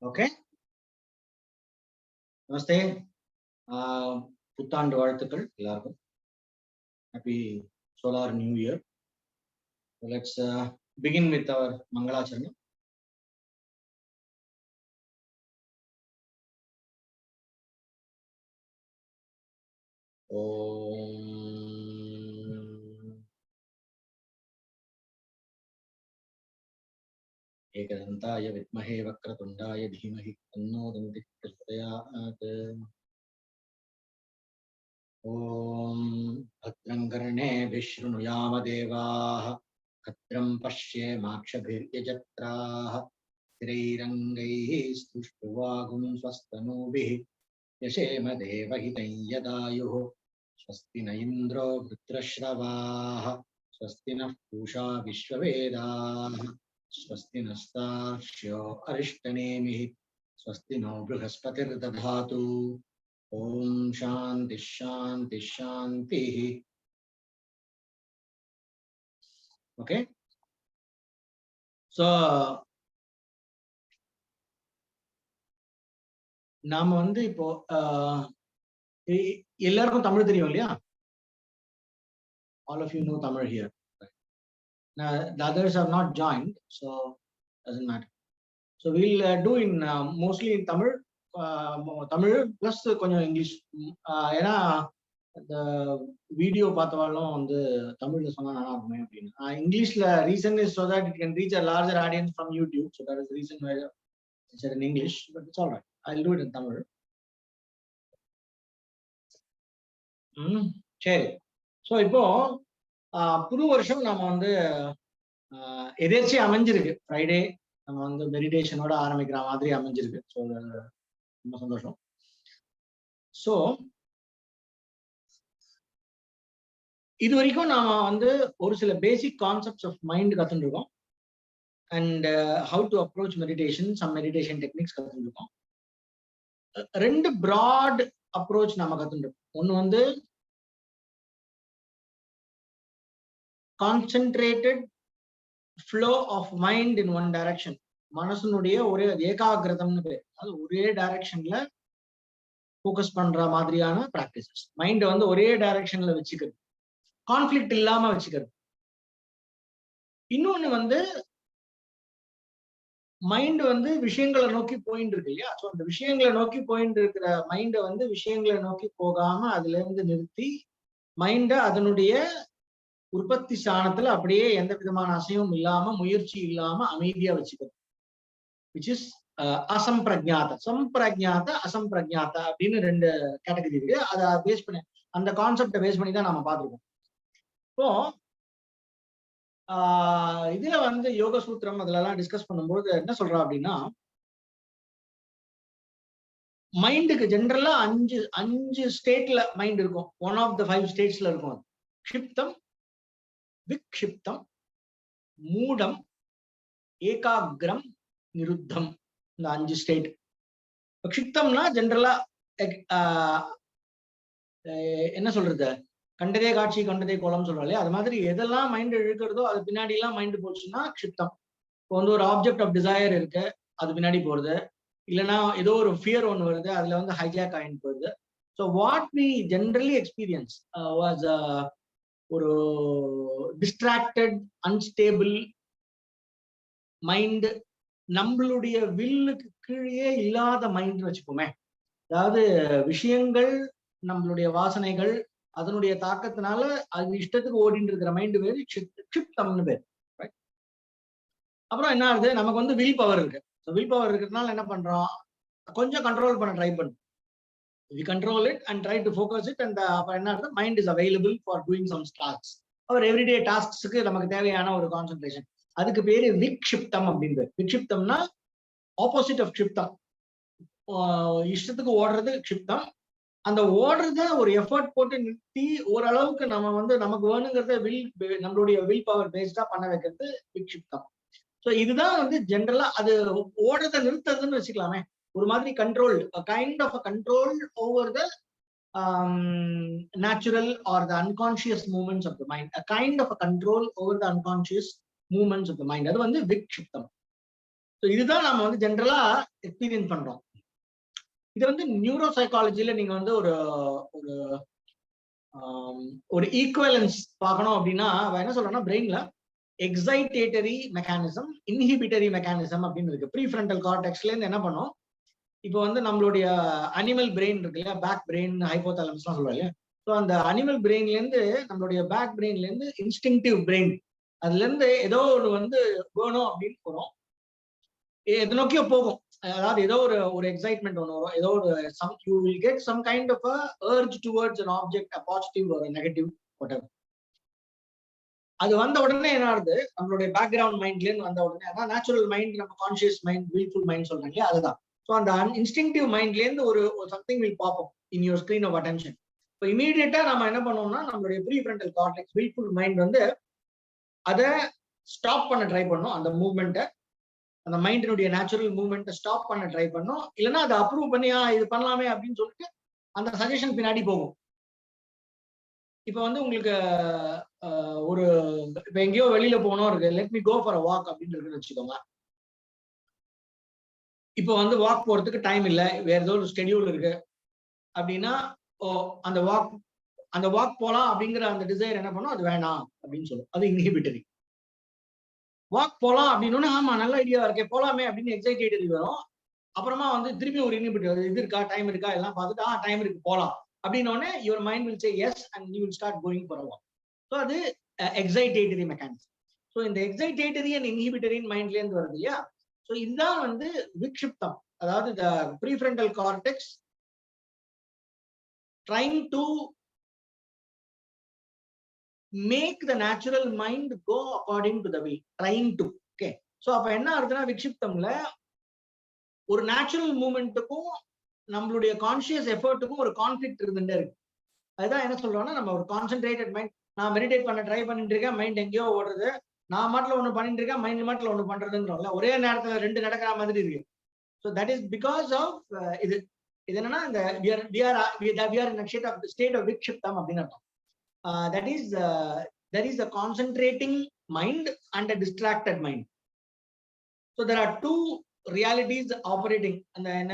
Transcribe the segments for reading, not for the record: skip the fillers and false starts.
Okay, நமஸ்தே. புத்தாண்டு வாழ்த்துக்கள் எல்லாருக்கும். Happy solar new year. Let's begin with our மங்களாச்சரணம். एकदन्ताय विद्महे वक्रतुण्डाय धीमहि तन्नो दन्तिः प्रचोदयात्। ॐ भद्रं कर्णेभिः शृणुयाम देवाः, भद्रं पश्येमाक्षभिर्यजत्राः, स्थिरैरङ्गैः स्तुष्टुवागुंस्वस्तनूभिः यशेम देवहितं यदायुः। स्वस्ति न इन्द्रो वृत्रश्रवाः, स्वस्ति नः पूषा विश्ववेदाः, स्वस्ति नस्तार्क्ष्यो अरिष्टनेमिः, स्वस्ति नो बृहस्पतिर्दधातु। ओम शांति शांति शांति. ओके, सो நாம வந்து இப்போ எல்லாருக்கும் தமிழ் தெரியும் இல்லையா? All of you know Tamil here. Now, the others have not joined, so doesn't matter. So we'll do in mostly in Tamil. Tamil plus கொஞ்சம் இங்கிலீஷ். ஏன்னா இந்த வீடியோ பார்த்தவாலும் வந்து தமிழ்ல சொன்னா நல்லா இருக்குமே அப்படின்னு. இங்கிலீஷ்ல reason is so that it can reach a larger audience from YouTube, so that is the reason why it's in English, but it's all right. I'll do it in Tamil. சரி. So இப்போ புது வருஷம் நம்ம வந்து எதேர்ச்சியா அமைஞ்சிருக்கு. Friday நம்ம வந்து மெடிடேஷனோட ஆரம்பிக்கிற மாதிரி அமைஞ்சிருக்கு. ஸோ ரொம்ப சந்தோஷம். ஸோ இது வரைக்கும் நாம வந்து ஒரு சில பேசிக் கான்செப்ட்ஸ் ஆஃப் மைண்ட் கத்துட்டு இருக்கோம். And how to approach meditation, some meditation techniques கத்துட்டு இருக்கோம். ரெண்டு ப்ராட் அப்ரோச் நாம கத்துட்டு இருக்கோம். ஒன்று வந்து concentrated flow of mind in one direction. மனசனுடைய ஒரே ஏகாகிரதம்னு பேர். அது ஒரே டைரக்ஷன்ல ஃபோக்கஸ் பண்ற மாதிரியான பிராக்டிசஸ். மைண்டை வந்து ஒரே டைரக்ஷன்ல வச்சுக்கிறது, கான்ஃபிளிக்ட் இல்லாம வச்சுக்கிறது. இன்னொன்னு வந்து மைண்ட் வந்து விஷயங்களை நோக்கி போயிட்டு இருக்கு இல்லையா? ஸோ அந்த விஷயங்களை நோக்கி போயிட்டு இருக்கிற மைண்டை வந்து விஷயங்களை நோக்கி போகாம அதுல இருந்து நிறுத்தி மைண்டை அதனுடைய உற்பத்தி ஸ்தானத்துல அப்படியே எந்த விதமான அசைவும் இல்லாம, முயற்சி இல்லாம அமைதியா வச்சுக்கிறது. which is அசம்பிரஜாத, சம்பிரஜாத, அசம்பிரஜாத அப்படின்னு ரெண்டு கேட்டகரி இருக்கு. அதை பேஸ் பண்ணி, அந்த கான்செப்டை பேஸ் பண்ணி தான் நம்ம பார்த்துருக்கோம். இப்போ இதுல வந்து யோக சூத்திரம் அதுல எல்லாம் டிஸ்கஸ் பண்ணும்போது என்ன சொல்றா அப்படின்னா, மைண்டுக்கு ஜென்ரலா அஞ்சு ஸ்டேட்ல மைண்ட் இருக்கும். ஒன் ஆஃப் த 5 ஸ்டேட்ஸ்ல இருக்கும். அது க்ஷிப்தம், விக்ஷிப்தம், மூடம், ஏகாகிரம், நிருத்தம். இந்த 5 ஸ்டேட். க்ஷிப்தம்னா ஜென்ரலா என்ன சொல்றது, கண்டதே காட்சி கண்டதே கோலம் சொல்றோம் இல்லையா? அது மாதிரி எதெல்லாம் மைண்ட் இழுக்கிறதோ அது பின்னாடி எல்லாம் மைண்ட் போச்சுன்னா க்ஷிப்தம். இப்போ வந்து ஒரு ஆப்ஜெக்ட் ஆஃப் டிசையர் இருக்கு, அது பின்னாடி போறது. இல்லைன்னா ஏதோ ஒரு ஃபியர் ஒன்று வருது, அதுல வந்து ஹைஜாக் ஆயின்னு போகுது. So what we generally experience was ஒரு டிஸ்ட்ராக்டட், அன்ஸ்டேபிள் மைண்ட். நம்மளுடைய வில்லுக்கு கீழே இல்லாத மைண்ட் வச்சுப்போமே. அதாவது விஷயங்கள், நம்மளுடைய வாசனைகள், அதனுடைய தாக்கத்தினால அது இஷ்டத்துக்கு ஓடிட்டு இருக்கிற மைண்டு பேரு க்ஷிப்தம்னு பேர். அப்புறம் என்ன ஆகுது, நமக்கு வந்து வில் பவர் இருக்கு. வில் பவர் இருக்கிறதுனால என்ன பண்றோம், கொஞ்சம் கண்ட்ரோல் பண்ண ட்ரை பண்ணும். we control it and try to focus it, and அப்ப என்ன ஆகுது, mind is available for doing some tasks. Our everyday டாஸ்க்ஸுக்கு நமக்கு தேவையான ஒரு கான்சென்ட்ரேஷன். அதுக்கு பேரு விக்ஷிப்தம் அப்படின்னு. விக்ஷிப்தம்னா ஆப்போசிட் ஆஃப் க்ஷிப்தம். இஷ்டத்துக்கு ஓடுறது க்ஷிப்தம். அந்த ஓடுறத ஒரு எஃபர்ட் போட்டு நிறுத்தி ஓரளவுக்கு நம்ம வந்து நமக்கு வேணுங்கிறத நம்மளுடைய வில் பவர் பேஸ்டா பண்ண வைக்கிறது விக்ஷிப்தம். ஸோ இதுதான் வந்து ஜென்ரலா அது ஓடுறத நிறுத்துறதுன்னு வச்சுக்கலாமே. ஒரு மாதிரி control, kind of a control over the natural or the unconscious movements of the mind. A kind of a control over the unconscious movements of the mind. அது வந்து விக்ஷிப்தம். ஸோ இதுதான் நம்ம வந்து ஜென்ரலா எக்ஸ்பீரியன்ஸ் பண்றோம். இது வந்து நியூரோ சைக்காலஜில நீங்க வந்து ஒரு ஒரு ஒரு ஈக்குவலன்ஸ் பார்க்கணும் அப்படின்னா என்ன சொல்றேன்னா, பிரெயின்ல எக்ஸைட்டேட்டரி மெக்கானிசம், இன்ஹிபிட்டரி மெக்கானிசம் அப்படின்னு இருக்கு. ப்ரீ ஃப்ரண்டல் கார்டெக்ஸ்ல இருந்து என்ன பண்ணும், இப்போ வந்து நம்மளுடைய அனிமல் பிரெயின் இருக்கு இல்லையா, பேக் பிரெயின், ஹைப்போதாலமஸ்லாம் சொல்லுவாங்க இல்லையா. ஸோ அந்த அனிமல் பிரெயின்ல இருந்து நம்மளுடைய பேக் பிரெயின்ல இருந்து இன்ஸ்டிங்டிவ் பிரெயின், அதுல இருந்து ஏதோ ஒரு வந்து வேணும் அப்படின்னு போறோம், எது நோக்கியோ போகும். அதாவது ஏதோ ஒரு எக்ஸைட்மெண்ட் ஒன்று வரும், ஏதோ ஒரு you will get some kind of urge towards an object, a positive or a negative, whatever. அது வந்த உடனே என்ன ஆகுது, நம்மளுடைய பேக்ரவுண்ட் மைண்ட்ல இருந்து வந்த உடனே, அதான் நேச்சுரல் மைண்ட், நம்ம கான்சியஸ் மைண்ட், வில்ஃபுல் மைண்ட் சொல்றாங்க இல்லையா, அதுதான். ஸோ அந்த இன்ஸ்டிங்டிவ் மைண்ட்ல இருந்து ஒரு something will pop up in your screen of attention. இப்போ இமீடியட்டா நம்ம என்ன பண்ணுவோம்னா, நம்மளுடைய prefrontal cortex, wilful mind வந்து அதை ஸ்டாப் பண்ண ட்ரை பண்ணும். அந்த மூவ்மெண்ட்டை, அந்த மைண்டினுடைய நேச்சுரல் மூவ்மெண்ட்டை ஸ்டாப் பண்ண ட்ரை பண்ணும். இல்லைன்னா அதை அப்ரூவ் பண்ணி இது பண்ணலாமே அப்படின்னு சொல்லிட்டு அந்த சஜஷன் பின்னாடி போகும். இப்போ வந்து உங்களுக்கு ஒரு இப்போ எங்கேயோ வெளியில போனோம் இருக்கு, let me go for a walk அப்படின்னு இருக்குன்னு வச்சுக்கோங்க. இப்போ வந்து வாக் போறதுக்கு டைம் இல்லை, வேற ஏதோ ஒரு ஸ்கெடியூல் இருக்கு அப்படின்னா, அந்த வாக் போலாம் அப்படிங்கிற அந்த டிசைர் என்ன பண்ணும், அது வேணாம் அப்படின்னு சொல்லும். அது இன்ஹிபிட்டரி. வாக் போலாம் அப்படின்னு, ஆமா நல்ல ஐடியா இருக்கே போலாமே அப்படின்னு எக்ஸைட்டேட்டரி வரும். அப்புறமா வந்து திருப்பி ஒரு இன்ஹிபிட்டரி, இது இருக்கா, டைம் இருக்கா, எல்லாம் பார்த்துட்டு டைம் இருக்கு போலாம் அப்படின்னோடனே your mind will say yes and you will start going for a walk. So அது எக்ஸைட்டேட்டரி மெக்கானிசம். ஸோ இந்த எக்ஸைட்டேட்டரி அண்ட் இன்ஹிபிட்டரின் மைண்ட்ல இருந்து வருது இல்லையா. ஸோ இதுதான் வந்து விக்ஷிப்தம். அதாவது இந்த prefrontal cortex trying to make the natural mind go according to the will, trying to. Okay, so அப்ப என்ன ஆகுதுன்னா, விக்ஷிப்தம்ல ஒரு நேச்சுரல் மூவ்மெண்ட்டுக்கும் நம்மளுடைய கான்சியஸ் எஃபர்ட்டுக்கும் ஒரு கான்ஃபிளிக்ட் இருந்துட்டே இருக்கு. அதுதான் என்ன சொல்றோம்னா, நம்ம ஒரு கான்சென்ட்ரேட்டட் மைண்ட், நான் மெடிடேட் பண்ண ட்ரை பண்ணிட்டு இருக்கேன், மைண்ட் எங்கேயோ ஓடுறது, நான் மாட்டில் ஒன்று பண்ணிட்டு இருக்கேன், மைண்ட் மாட்டில் ஒன்று பண்றதுன்றோம்ல, ஒரே நேரத்தில் ரெண்டு நடக்கிற மாதிரி இருக்கு. So that is because of இது என்னன்னா, இந்த ஸ்டேட் ஆஃப் விக்ஷிப்தம் அப்படின்னு அர்த்தம். That is a concentrating mind and a distracted mind. So there are two realities operating. And then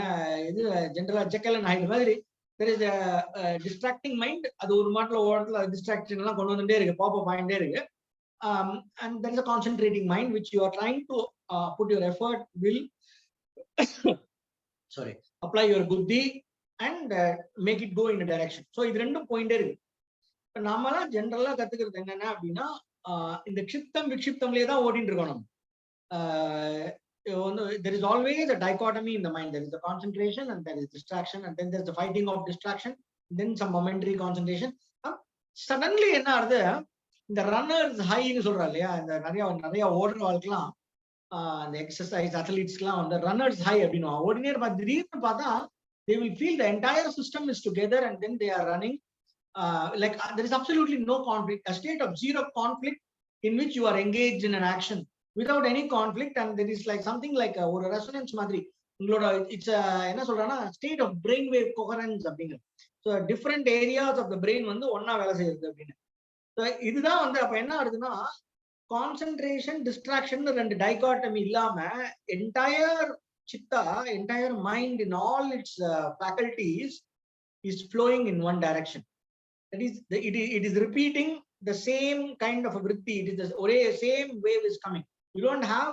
general Jekyll and Hyde மாதிரி, there is a distracting mind, அது ஒரு மாட்டில் ஓரத்தில் டிஸ்ட்ராக்ஷன் எல்லாம் கொண்டு வந்துட்டே இருக்கு, பாப்பப் ஆகிட்டே இருக்கு. And there is a concentrating mind which you are trying to put your effort, will apply your buddhi and make it go in a direction. So இது ரெண்டும் போயிட்டே இருக்கு. நம்மளாம் ஜென்ரலா கத்துக்கிறது என்னன்னா அப்படின்னா, இந்த க்ஷிப்தம் விக்ஷிப்தம்லயே தான் ஓடிட்டு இருக்கோம் நம்ம. There is always a dichotomy in the mind. There is the concentration and there is distraction, and then there is the fighting of distraction, then some momentary concentration. Suddenly என்ன ஆகுது, இந்த ரன்னர்ஸ் ஹைன்னு சொல்றா இல்லையா, இந்த நிறைய ஓடுற வாழ்க்கலாம், அந்த எக்ஸசைஸ் அத்லீட்ஸ்லாம் வந்து ரன்னர்ஸ் ஹை அப்படின்னு ஓடினே இருப்பா. திடீர்னு பார்த்தா they will feel the entire system is together and then they are running. There is absolutely no conflict, a state of zero conflict in which you are engaged in an action without any conflict, and there is like something like a resonance மாதிரி உங்களோட, it's என்ன சொல்றேன்னா, state of brain wave coherence அப்படிங்கிற. So different areas of the brain வந்து ஒன்னா வேலை செய்யுது அப்படின்னு. ஸோ இதுதான் வந்து அப்ப என்ன ஆகுதுன்னா, கான்சென்ட்ரேஷன் டிஸ்ட்ராக்ஷன் ரெண்டு டைகாட்டமி இல்லாம entire Siddha, entire mind in all it's faculties is flowing in one direction. That is, it is repeating the same kind of a vritti. It is the same wave is coming. You don't have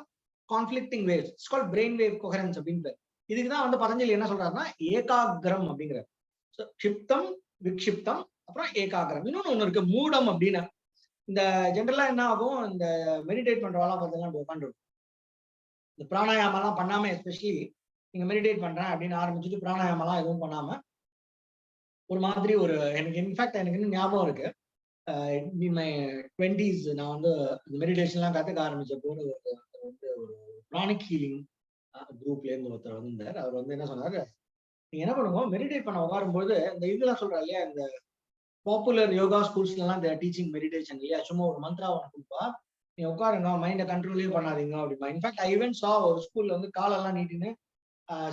conflicting waves. It's called brain wave coherence அப்படிங்கிற. இதுக்கு தான் வந்து பதஞ்சலி என்ன சொல்றாருன்னா, ஏகாகிரம் அப்படிங்கிற. So க்ஷிப்தம் விக்ஷிப்தம் அப்புறம் ஏகாகிரம். இன்னொன்னு ஒண்ணு இருக்கு, மூடம் அப்படின்னு. இந்த ஜென்ரலா என்ன ஆகும், இந்த மெடிடேட் பண்றவாலாம் பார்த்தீங்கன்னா உட்காந்துருக்கும், இந்த பிராணாயாமெல்லாம் பண்ணாம, எஸ்பெஷலி நீங்க மெடிடேட் பண்றேன் அப்படின்னு ஆரம்பிச்சுட்டு பிராணாயாமெல்லாம் எதுவும் பண்ணாம ஒரு மாதிரி எனக்கு இன்ஃபேக்ட் எனக்கு இன்னும் ஞாபகம் இருக்கு, இன் மை 20s நான் வந்து மெடிடேஷன்லாம் கற்றுக்க ஆரம்பிச்ச போது வந்து ஒரு ப்ரானிக் ஹீலிங் குரூப்ல இருந்து ஒருத்தர் வந்திருந்தார். அவர் வந்து என்ன சொன்னாரு, நீங்க என்ன பண்ணுவோம், மெடிடேட் பண்ண உட்காரும்போது இந்த இதெல்லாம் சொல்றா இல்லையா, இந்த பாப்புலர் யோகா ஸ்கூல்ஸ்லாம் இந்த டீச்சிங் மெடிடேஷன் இல்லையா, சும்மா ஒரு மந்த்ரா ஒன்று கொடுப்பா, நீங்க உட்காருங்க, மைண்டை கண்ட்ரோலே பண்ணாதீங்க அப்படிமா. இன்ஃபேக்ட் ஐ ஈவன் சா ஒரு ஸ்கூல்ல வந்து காலெல்லாம் நீட்டின்னு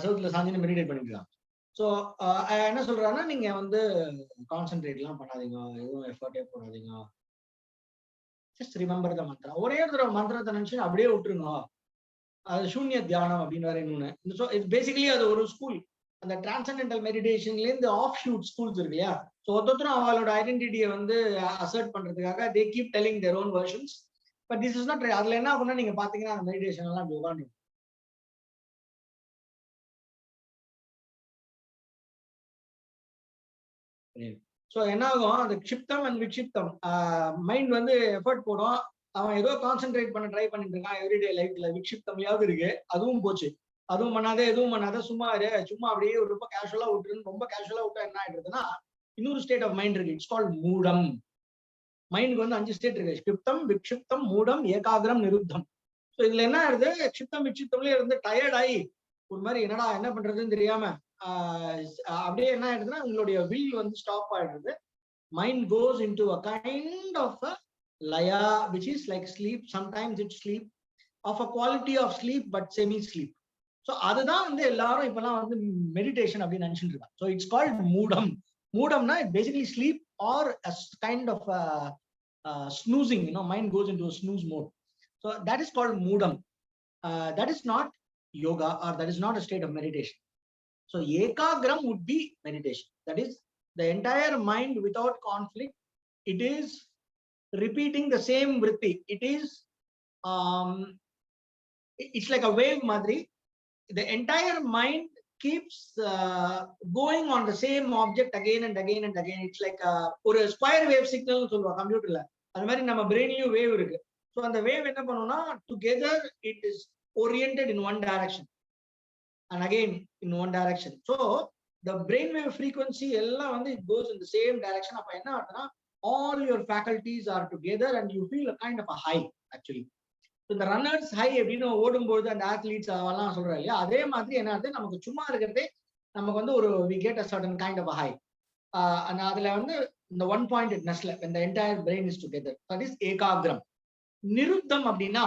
செவுத்துல சாஞ்சின்னு மெடிடேட் பண்ணிக்கலாம். ஸோ என்ன சொல்றாங்கன்னா, நீங்க வந்து கான்சென்ட்ரேட்லாம் பண்ணாதீங்க, எதுவும் எஃபர்ட்டே போடாதீங்க, ஜஸ்ட் ரிமெம்பர் த மந்த்ரா. ஒரே ஒரு தடவை மந்திரத்தை நினைச்சு அப்படியே விட்டுருங்க, அது சூன்ய தியானம் அப்படின்னு வேற இன்னொன்னு. ஸோ இட்ஸ் பேசிக்கலி அது ஒரு ஸ்கூல். அந்த டிரான்சென்டென்டல் மெடிடேஷன்லேருந்து ஆஃப் ஷூட் ஸ்கூல்ஸ் இருக்கு இல்லையா? ஸோ ஒருத்தரும் அவங்களோட ஐடென்டிட்டியை வந்து அசர்ட் பண்றதுக்காக they keep telling their own versions. But this is not. அதுல என்ன ஆகும்னா நீங்க பாத்தீங்கன்னா அந்த மெடிடேஷன் எல்லாம் அப்படி உட்காந்து ஸோ என்ன ஆகும், அந்த க்ஷிப்தம் அண்ட் விக்ஷிப்தம் மைண்ட் வந்து எஃபர்ட் போடும். அவன் ஏதோ கான்சென்ட்ரேட் பண்ண ட்ரை பண்ணிட்டு இருக்கான் எவ்ரிடே லைஃப்ல. விக்ஷிப்தம்லயாவது இருக்கு, அதுவும் போச்சு. அதுவும் பண்ணாத எதுவும் பண்ணாத சும்மா சும்மா அப்படியே ரொம்ப கேஷுவலா விட்டுருன்னு. ரொம்ப கேஷுவலா விட்டா என்ன ஆயிடுதுன்னா இன்னொரு ஸ்டேட் ஆஃப் மைண்ட் இருக்கு. இட்ஸ் கால்ட் மூடம். மைண்டுக்கு வந்து 5 ஸ்டேட் இருக்கு: க்ஷிப்தம், விக்ஷிப்தம், மூடம், ஏகாகிரம், நிருத்தம். ஸோ இதுல என்ன ஆயிடுது, க்ஷிப்தம் விக்ஷிப்தம்லயே இருந்து டயர்ட் ஆகி ஒரு மாதிரி என்னடா என்ன பண்றதுன்னு தெரியாம அப்படியே என்ன ஆயிடுதுன்னா உங்களுடைய வில் வந்து ஸ்டாப் ஆயிடுது. Mind goes into a kind of a laya which is like sleep. Sometimes it's sleep of a quality of sleep but semi sleep. So அதுதான் வந்து எல்லாரும் இப்பெல்லாம் வந்து மெடிடேஷன் அப்படின்னு நினைச்சிட்டு இருக்காங்க. ஸோ இட்ஸ் கால்ட் மூடம். மூடம்னா it basically sleep or kind of snoozing. Mind goes into a snooze mode. So that is called moodam. That is not yoga, or that is not a state of meditation. So ekagram would be meditation. That is the entire mind without conflict. It is repeating the same vritti. It is it's like a wave madri. The entire mind keeps going on the same object again and again and again. It's like ஒரு square wave signal சொல்லுவாங்க கம்ப்யூட்டர்ல. அது மாதிரி நம்ம பிரெயின்லயும் wave இருக்கு. So அந்த wave என்ன பண்ணும்னா together it is oriented in one direction and again in one direction. So the brain wave frequency எல்லாம் வந்து it goes in the same direction. அப்ப என்ன ஆகுதுன்னா all your faculties are together and you feel a kind of a high actually. இந்த runners high அப்படின்னு ஓடும்போது அந்த athletes அதெல்லாம் சொல்றாங்க இல்லையா, அதே மாதிரி என்ன ஆகுது, நமக்கு சும்மா இருக்கிறதே நமக்கு வந்து ஒரு we get a certain kind of a high. அதுல வந்து இந்த ஒன் பாயிண்டட்னஸ்ல when the entire brain is together, that is ஏகாகிரம். நிருத்தம் அப்படின்னா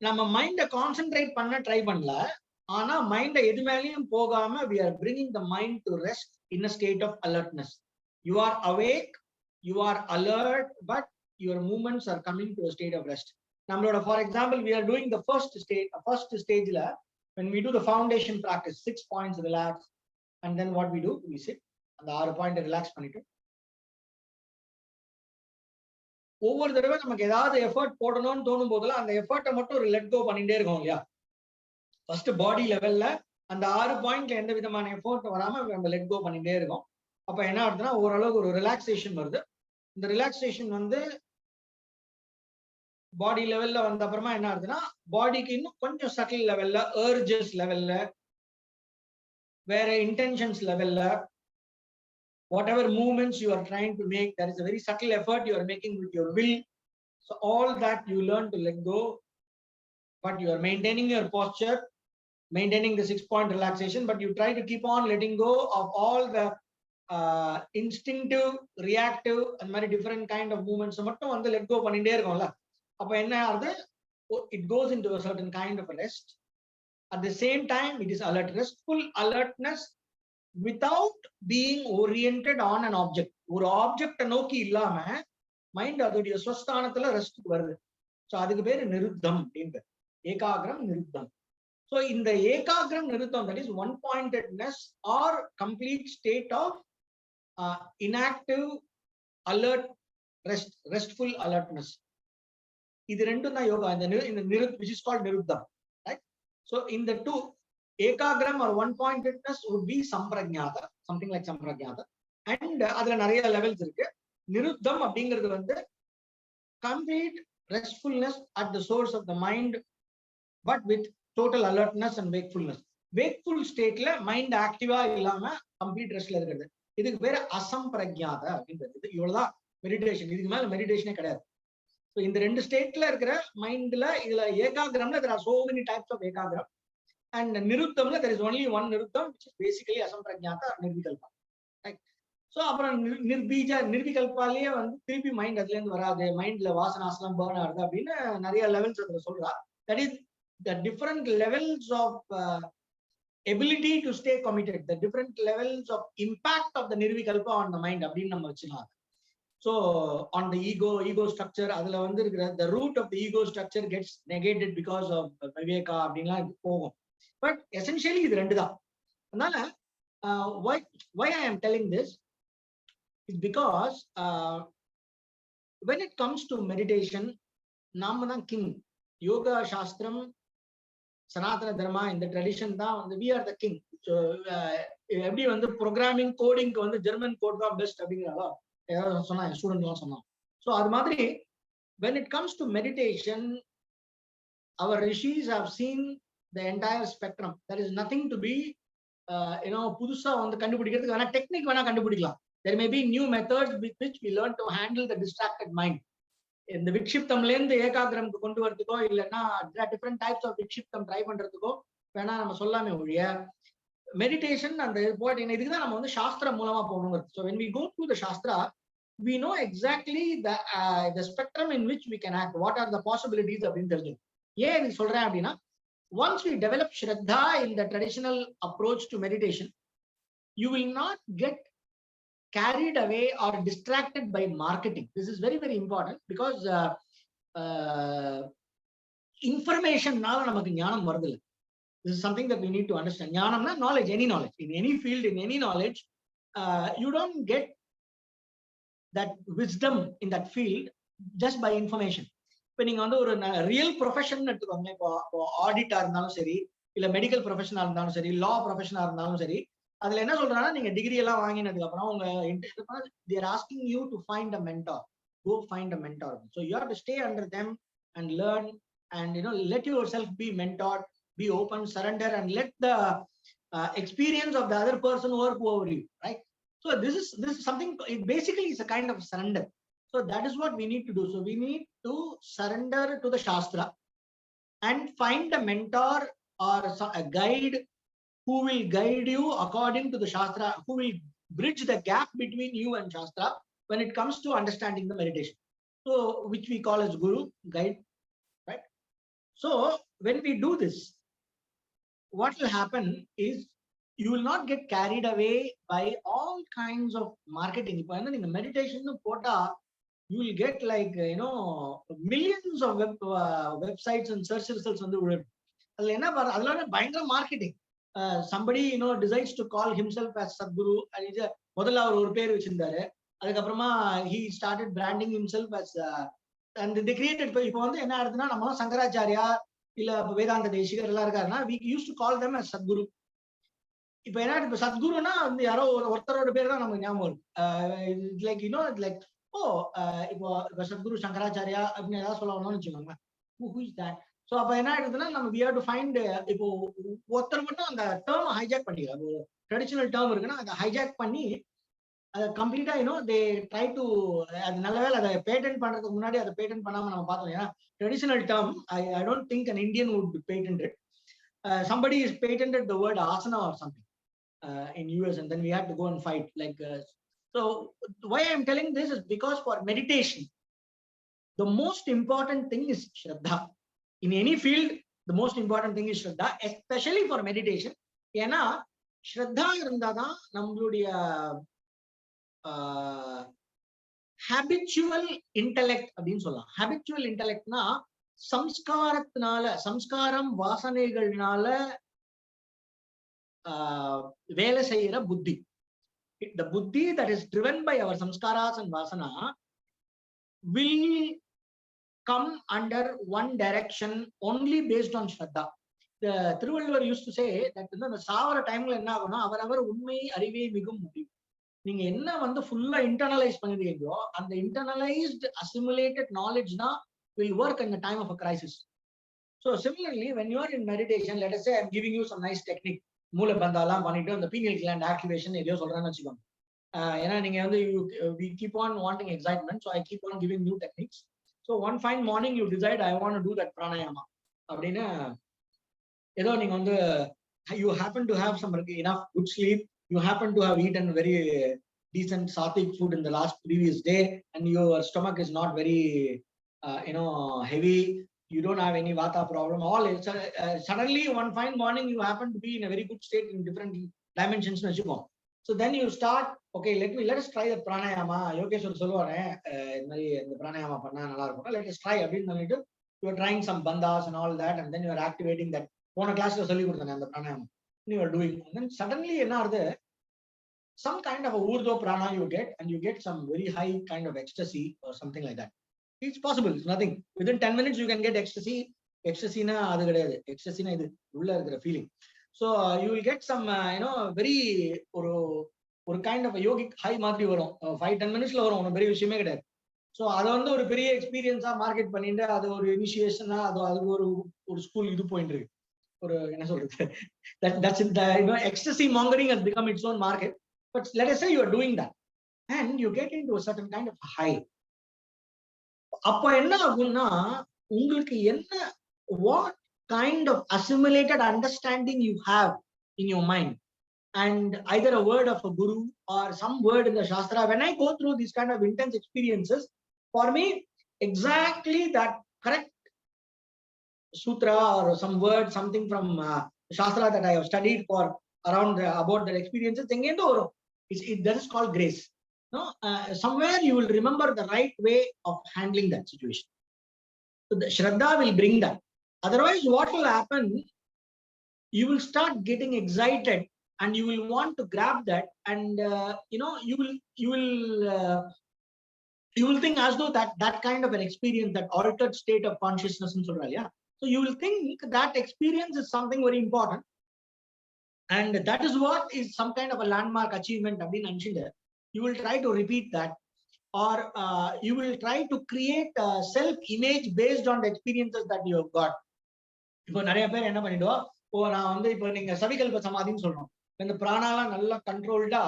நம்ம மைண்டை கான்சென்ட்ரேட் பண்ண ட்ரை பண்ணல, ஆனா மைண்டை எது மேலேயும் போகாம we are bringing the mind to rest in a state of alertness. You are awake, you are alert, but your movements are coming to a state of rest. நம்மளோட for example we are doing the first stageல when we do the foundation practice 6 points relax, and then what we do, we sit அந்த 6 point relax பண்ணிட்டு ஒவ்வொரு தடவை நமக்கு ஏதாவது effort போடணும்னு தோணும் போதெல்லாம் அந்த எஃபர்ட்டை மட்டும் ஒரு லெட் கோ பண்ணிட்டே இருக்கோம் இல்லையா. ஃபர்ஸ்ட் பாடி லெவல்ல அந்த 6 பாயிண்ட்ல எந்த விதமான எஃபர்ட் வராம நம்ம லெட் கோ பண்ணிட்டே இருக்கோம். அப்ப என்ன ஆகுதுன்னா ஓரளவுக்கு ஒரு ரிலாக்ஸேஷன் வருது. இந்த ரிலாக்ஸேஷன் வந்து பாடி லெவல்ல வந்த அப்புறமா என்ன ஆகுதுன்னா பாடிக்கு இன்னும் கொஞ்சம் சட்டில் லெவல்ல, அர்ஜஸ் லெவல்ல, வேற இன்டென்ஷன்ஸ் லெவல்ல, whatever movements you are trying to make, there is a very subtle effort you are making with your will. So all that you learn to let go, but you are maintaining your posture, maintaining the 6-point relaxation, but you try to keep on letting go of all the instinctive, reactive and many different kind of movements மட்டும் வந்து let go பண்ணிட்டே இருக்கோம்ல. அப்ப என்ன ஆகுது, it goes into a certain kind of a rest. At the same time it is alert, restful alertness without being oriented on an object. ஒரு ஆப்ஜெக்ட நோக்கி இல்லாம மைண்ட் அதோடைய ஸ்வஸ்தானத்துல ரெஸ்ட் வருது. ஸோ அதுக்கு பேரு நிருத்தம் அப்படின்னு, ஏகாகிரம் நிருத்தம். ஸோ இந்த ஏகாகிரம் நிருத்தம், that is one pointedness or complete state of inactive alert restful alertness. இது ரெண்டும் தான் யோகா. இந்த which is called நிருத்தம், right? So in the two, ஏகாகிரம் or one pointedness would be சம்பிரஜாத, something like சம்பிரஜாத. and அதுல நிறைய லெவல்ஸ் இருக்கு. நிருத்தம் அப்படிங்கிறது வந்து complete restfulness at the source of the mind, but with total alertness and wakefulness. wakeful stateல mind ஆக்டிவா இல்லாம complete ரெஸ்ட்ல இருக்கிறது. இதுக்கு பேரு அசம்பிரஜாத அப்படின்றது. இது இவ்வளவுதான் மெடிடேஷன். இதுக்கு மேல மெடிடேஷனே கிடையாது. ஸோ இந்த ரெண்டு ஸ்டேட்ல இருக்கிற மைண்ட்ல இதுல ஏகாகிரம்ல there are so many types of ஏகாகிரம். and நிருத்தம்ல there is only one நிருத்தம், which is basically அசம்பிரஜாத நிர்விகல்பா, ரைட்? ஸோ அப்புறம் நிர்விகல்பாலேயே வந்து திருப்பி மைண்ட் அதுல இருந்து வராது, மைண்ட்ல வாசனாசனம் பேர்ன் ஆகுது அப்படின்னு நிறைய லெவல்ஸ் அதுல சொல்றா. That is the different levels of ability to stay committed, the different levels of impact of the nirvikalpa on the mind அப்படின்னு நம்ம வச்சுக்கலாம். So on the ego structure, the root of the ego structure gets negated because of viveka அப்படின்லாம் போகும். But essentially இது ரெண்டு தான். அதனால why I am telling this is because when it comes to meditation, நாம தான் king. யோகா சாஸ்திரம், சனாதன தர்மா, இந்த ட்ரெடிஷன் தான் we are the king. So எப்படி ப்ரோக்ராமிங் கோடிங்க்கு ஜெர்மன் கோட் தான் பெஸ்ட் அப்படிங்கிறாரோ ஏதாவது சொன்னா ஸ்டூடெண்ட்லாம் சொன்னான். ஸோ அது மாதிரி when it comes to meditation, our rishis have seen the entire spectrum. There is nothing to be புதுசா கண்டுபிடிக்கிறதுக்கு வேணா டெக்னிக் வேணா கண்டுபிடிக்கலாம். There may be new methods with which we learn to handle the distracted mind. இந்த விக்ஷிப்தம்ல இருந்து ஏகாகிரமுக்கு கொண்டு வரதுக்கோ இல்லைன்னா different types of விக்ஷிப்தம் try பண்றதுக்கோ வேணா நம்ம சொல்லாமே ஒழிய மெடிடேஷன் அந்த இதுக்கு தான் நம்ம சாஸ்திரம் மூலமா போகணும். So when we go through the shastra, we know exactly the spectrum in which we can act. What are the possibilities அப்படின்னு தெரிஞ்சுக்கணும். ஏன் இது சொல்றேன் அப்படின்னா, once we develop Shraddha in the traditional approach to meditation, you will not get carried away or distracted by marketing. This is very, very important because information naala namakku ஞானம் வருது. This is something that we need to understand. ஞானம்னா knowledge, any knowledge. In any field, in any knowledge, you don't get that wisdom in that field just by information. இப்போ நீங்க ஒரு real profession எடுத்துக்கோங்க. இப்போ ஆடிட்டா இருந்தாலும் சரி, இல்ல மெடிக்கல் ப்ரொஃபஷனா இருந்தாலும் சரி, லா ப்ரொஃபஷனா இருந்தாலும் சரி, அதுல என்ன சொல்றாங்கன்னா, நீங்க டிகிரி எல்லாம் வாங்கினதுக்கு அப்புறம் உங்க they are asking you to find a mentor. Go find a mentor. So you have to stay under them and learn and let yourself be mentored, be open, surrender, and let the experience of the other person work over you, right? So this is something, it basically is a kind of surrender. So that is what we need to do. So we need to surrender to the shastra and find a mentor or a guide who will guide you according to the shastra, who will bridge the gap between you and shastra when it comes to understanding the meditation. So which we call as guru, guide, right? So when we do this, what will happen is you will not get carried away by all kinds of marketing. Ipo enna neenga meditation nu pota, you will get like millions of websites and search results விழும். அதுல என்ன அதனால பயங்கர marketing. somebody decides to call himself as Sadguru. முதல்ல அவர் ஒரு பேர் வச்சிருந்தாரு. அதுக்கப்புறமா he started branding himself as and they created. இப்போ என்ன ஆகுதுன்னா, நம்ம சங்கராச்சாரியா இல்ல வேதாந்த தேசிகர் எல்லாம் இருக்காருன்னா, we used to call them as Sadguru. இப்ப என்ன, இப்ப சத்குருனா யாரோ ஒருத்தரோட பேர் தான் நமக்கு ஞாபகம் வரும். லைக் லைக் இப்போ சத்குரு சங்கராச்சாரியா அப்படின்னு ஏதாவது சொல்லணும்னு வச்சுக்கோங்க. who is that? ஸோ அப்ப என்ன ஆயிடுதுன்னா, நம்ம we have to find, இப்போ ஒருத்தர் மட்டும் அந்த டேர்ம் ஹைஜாக் பண்ணிக்கலாம். ட்ரெடிஷனல் டேர்ம் இருக்குன்னா அதை ஹைஜாக் பண்ணி அதை கம்ப்ளீட்டா தே ட்ரை டு, அது நல்ல வேலை அதை பேட்டன்ட் பண்றதுக்கு முன்னாடி அதை பேட்டன்ட் பண்ணாம நம்ம பார்த்தோம். ஏன்னா traditional term I don't think an Indian would patent it. Somebody is patented the word asana or something in US, and then we had to go and fight. So why I am telling this is because for meditation, the most important thing is Shraddha. In any field, the most important thing is Shraddha, especially for meditation. ஏன்னா Shraddha இருந்தாதான் நம்மளுடைய habitual intellect அப்படின்னு சொல்லலாம். habitual intellectனா சம்ஸ்காரத்தினால, சம்ஸ்காரம் வாசனைகள்னால வேலை செய்யற புத்தி. The buddhi that is driven by our samskaras and vasana will come under one direction only based on Shraddha. The Thiruvalluvar used to say that இந்த சாவர டைம்ல என்ன ஆகும்னா, அவரவர் உண்மை அறிவே மிகும் முடியும். நீங்க என்ன ஃபுல்லா இன்டர்னலைஸ் பண்ணிருக்கீங்களோ, அந்த இன்டர்னலைஸ்ட் அசிமுலேட்டட் நாலேஜ் தான் will work in the time of a crisis. So similarly, when you are in meditation, let us say I'm giving you some nice technique, மூல பந்தாலாம் பண்ணிட்டு அந்த pineal gland activation எதையோ சொல்றேன்னு வச்சுக்கோங்க. ஏன்னா நீங்க we keep on wanting excitement, so I keep on giving new techniques. So one fine morning you decide I want to do that pranayama அப்படின்னு ஏதோ நீங்க you happen to have some enough good sleep, you happen to have eaten very decent sattvic food in the previous day, and your stomach is not very heavy, you don't have any vata problem, all suddenly one fine morning you happen to be in a very good state in different dimensions. So then you start, okay, let us try the pranayama. Yogeshwar சொல்லுவானே இந்த மாதிரி இந்த pranayama பண்ணா நல்லா இருக்கும். Let us try அப்படின்னு சொல்லிட்டு you are trying some bandhas and all that, and then you are activating that. போன கிளாஸ்ல சொல்லி கொடுத்தானே அந்த pranayama. You are doing, and then suddenly என்ன ஆகுது, some kind of a urdhva prana you get, and you get some very high kind of ecstasy or something like that. It's possible. It's nothing. Within 10 minutes you can get ecstasy. Ecstasy na adu kedayadu. Ecstasy na idu ulla irukra feeling. So you will get some very ஒரு kind of yogic high மாதிரி வரும். 5-10 மினிட்ஸ்ல வரும். ஒன்றும் பெரிய விஷயமே கிடையாது. So அதை வந்து ஒரு பெரிய எக்ஸ்பீரியன்ஸா மார்க்கெட் பண்ணிட்டு அது ஒரு இனிஷியேஷனா அதுக்கு ஒரு ஸ்கூல் இது போயிட்டு இருக்கு. ஒரு என்ன சொல்றது, ecstasy mongering has become its own market. But let us say you are doing that and you get into a certain kind of high. அப்ப என்ன ஆகும்னா உங்களுக்கு என்ன, what kind of assimilated understanding you have in your mind, and either a word of a guru or some word in the shastra. When I go through these kind of intense experiences, for me exactly that correct sutra or some word, something from shastra that I have studied for around about the experiences, that is called grace. No, somewhere you will remember the right way of handling that situation. So the shraddha will bring that. Otherwise what will happen, you will start getting excited and you will want to grab that, and you will think as though that kind of an experience, that altered state of consciousness in solra, yeah. So you will think that experience is something very important, and that is what is some kind of a landmark achievement. You will try to repeat that, or you will try to create a self image based on the experiences that you have got. இப்போ நிறைய பேர் என்ன பண்ணிடுவோம், நான் வந்து இப்போ நீங்க சவிகல்ப சமாதின்னு சொல்றோம், இந்த பிராணாலாம் நல்லா கண்ட்ரோல்டா,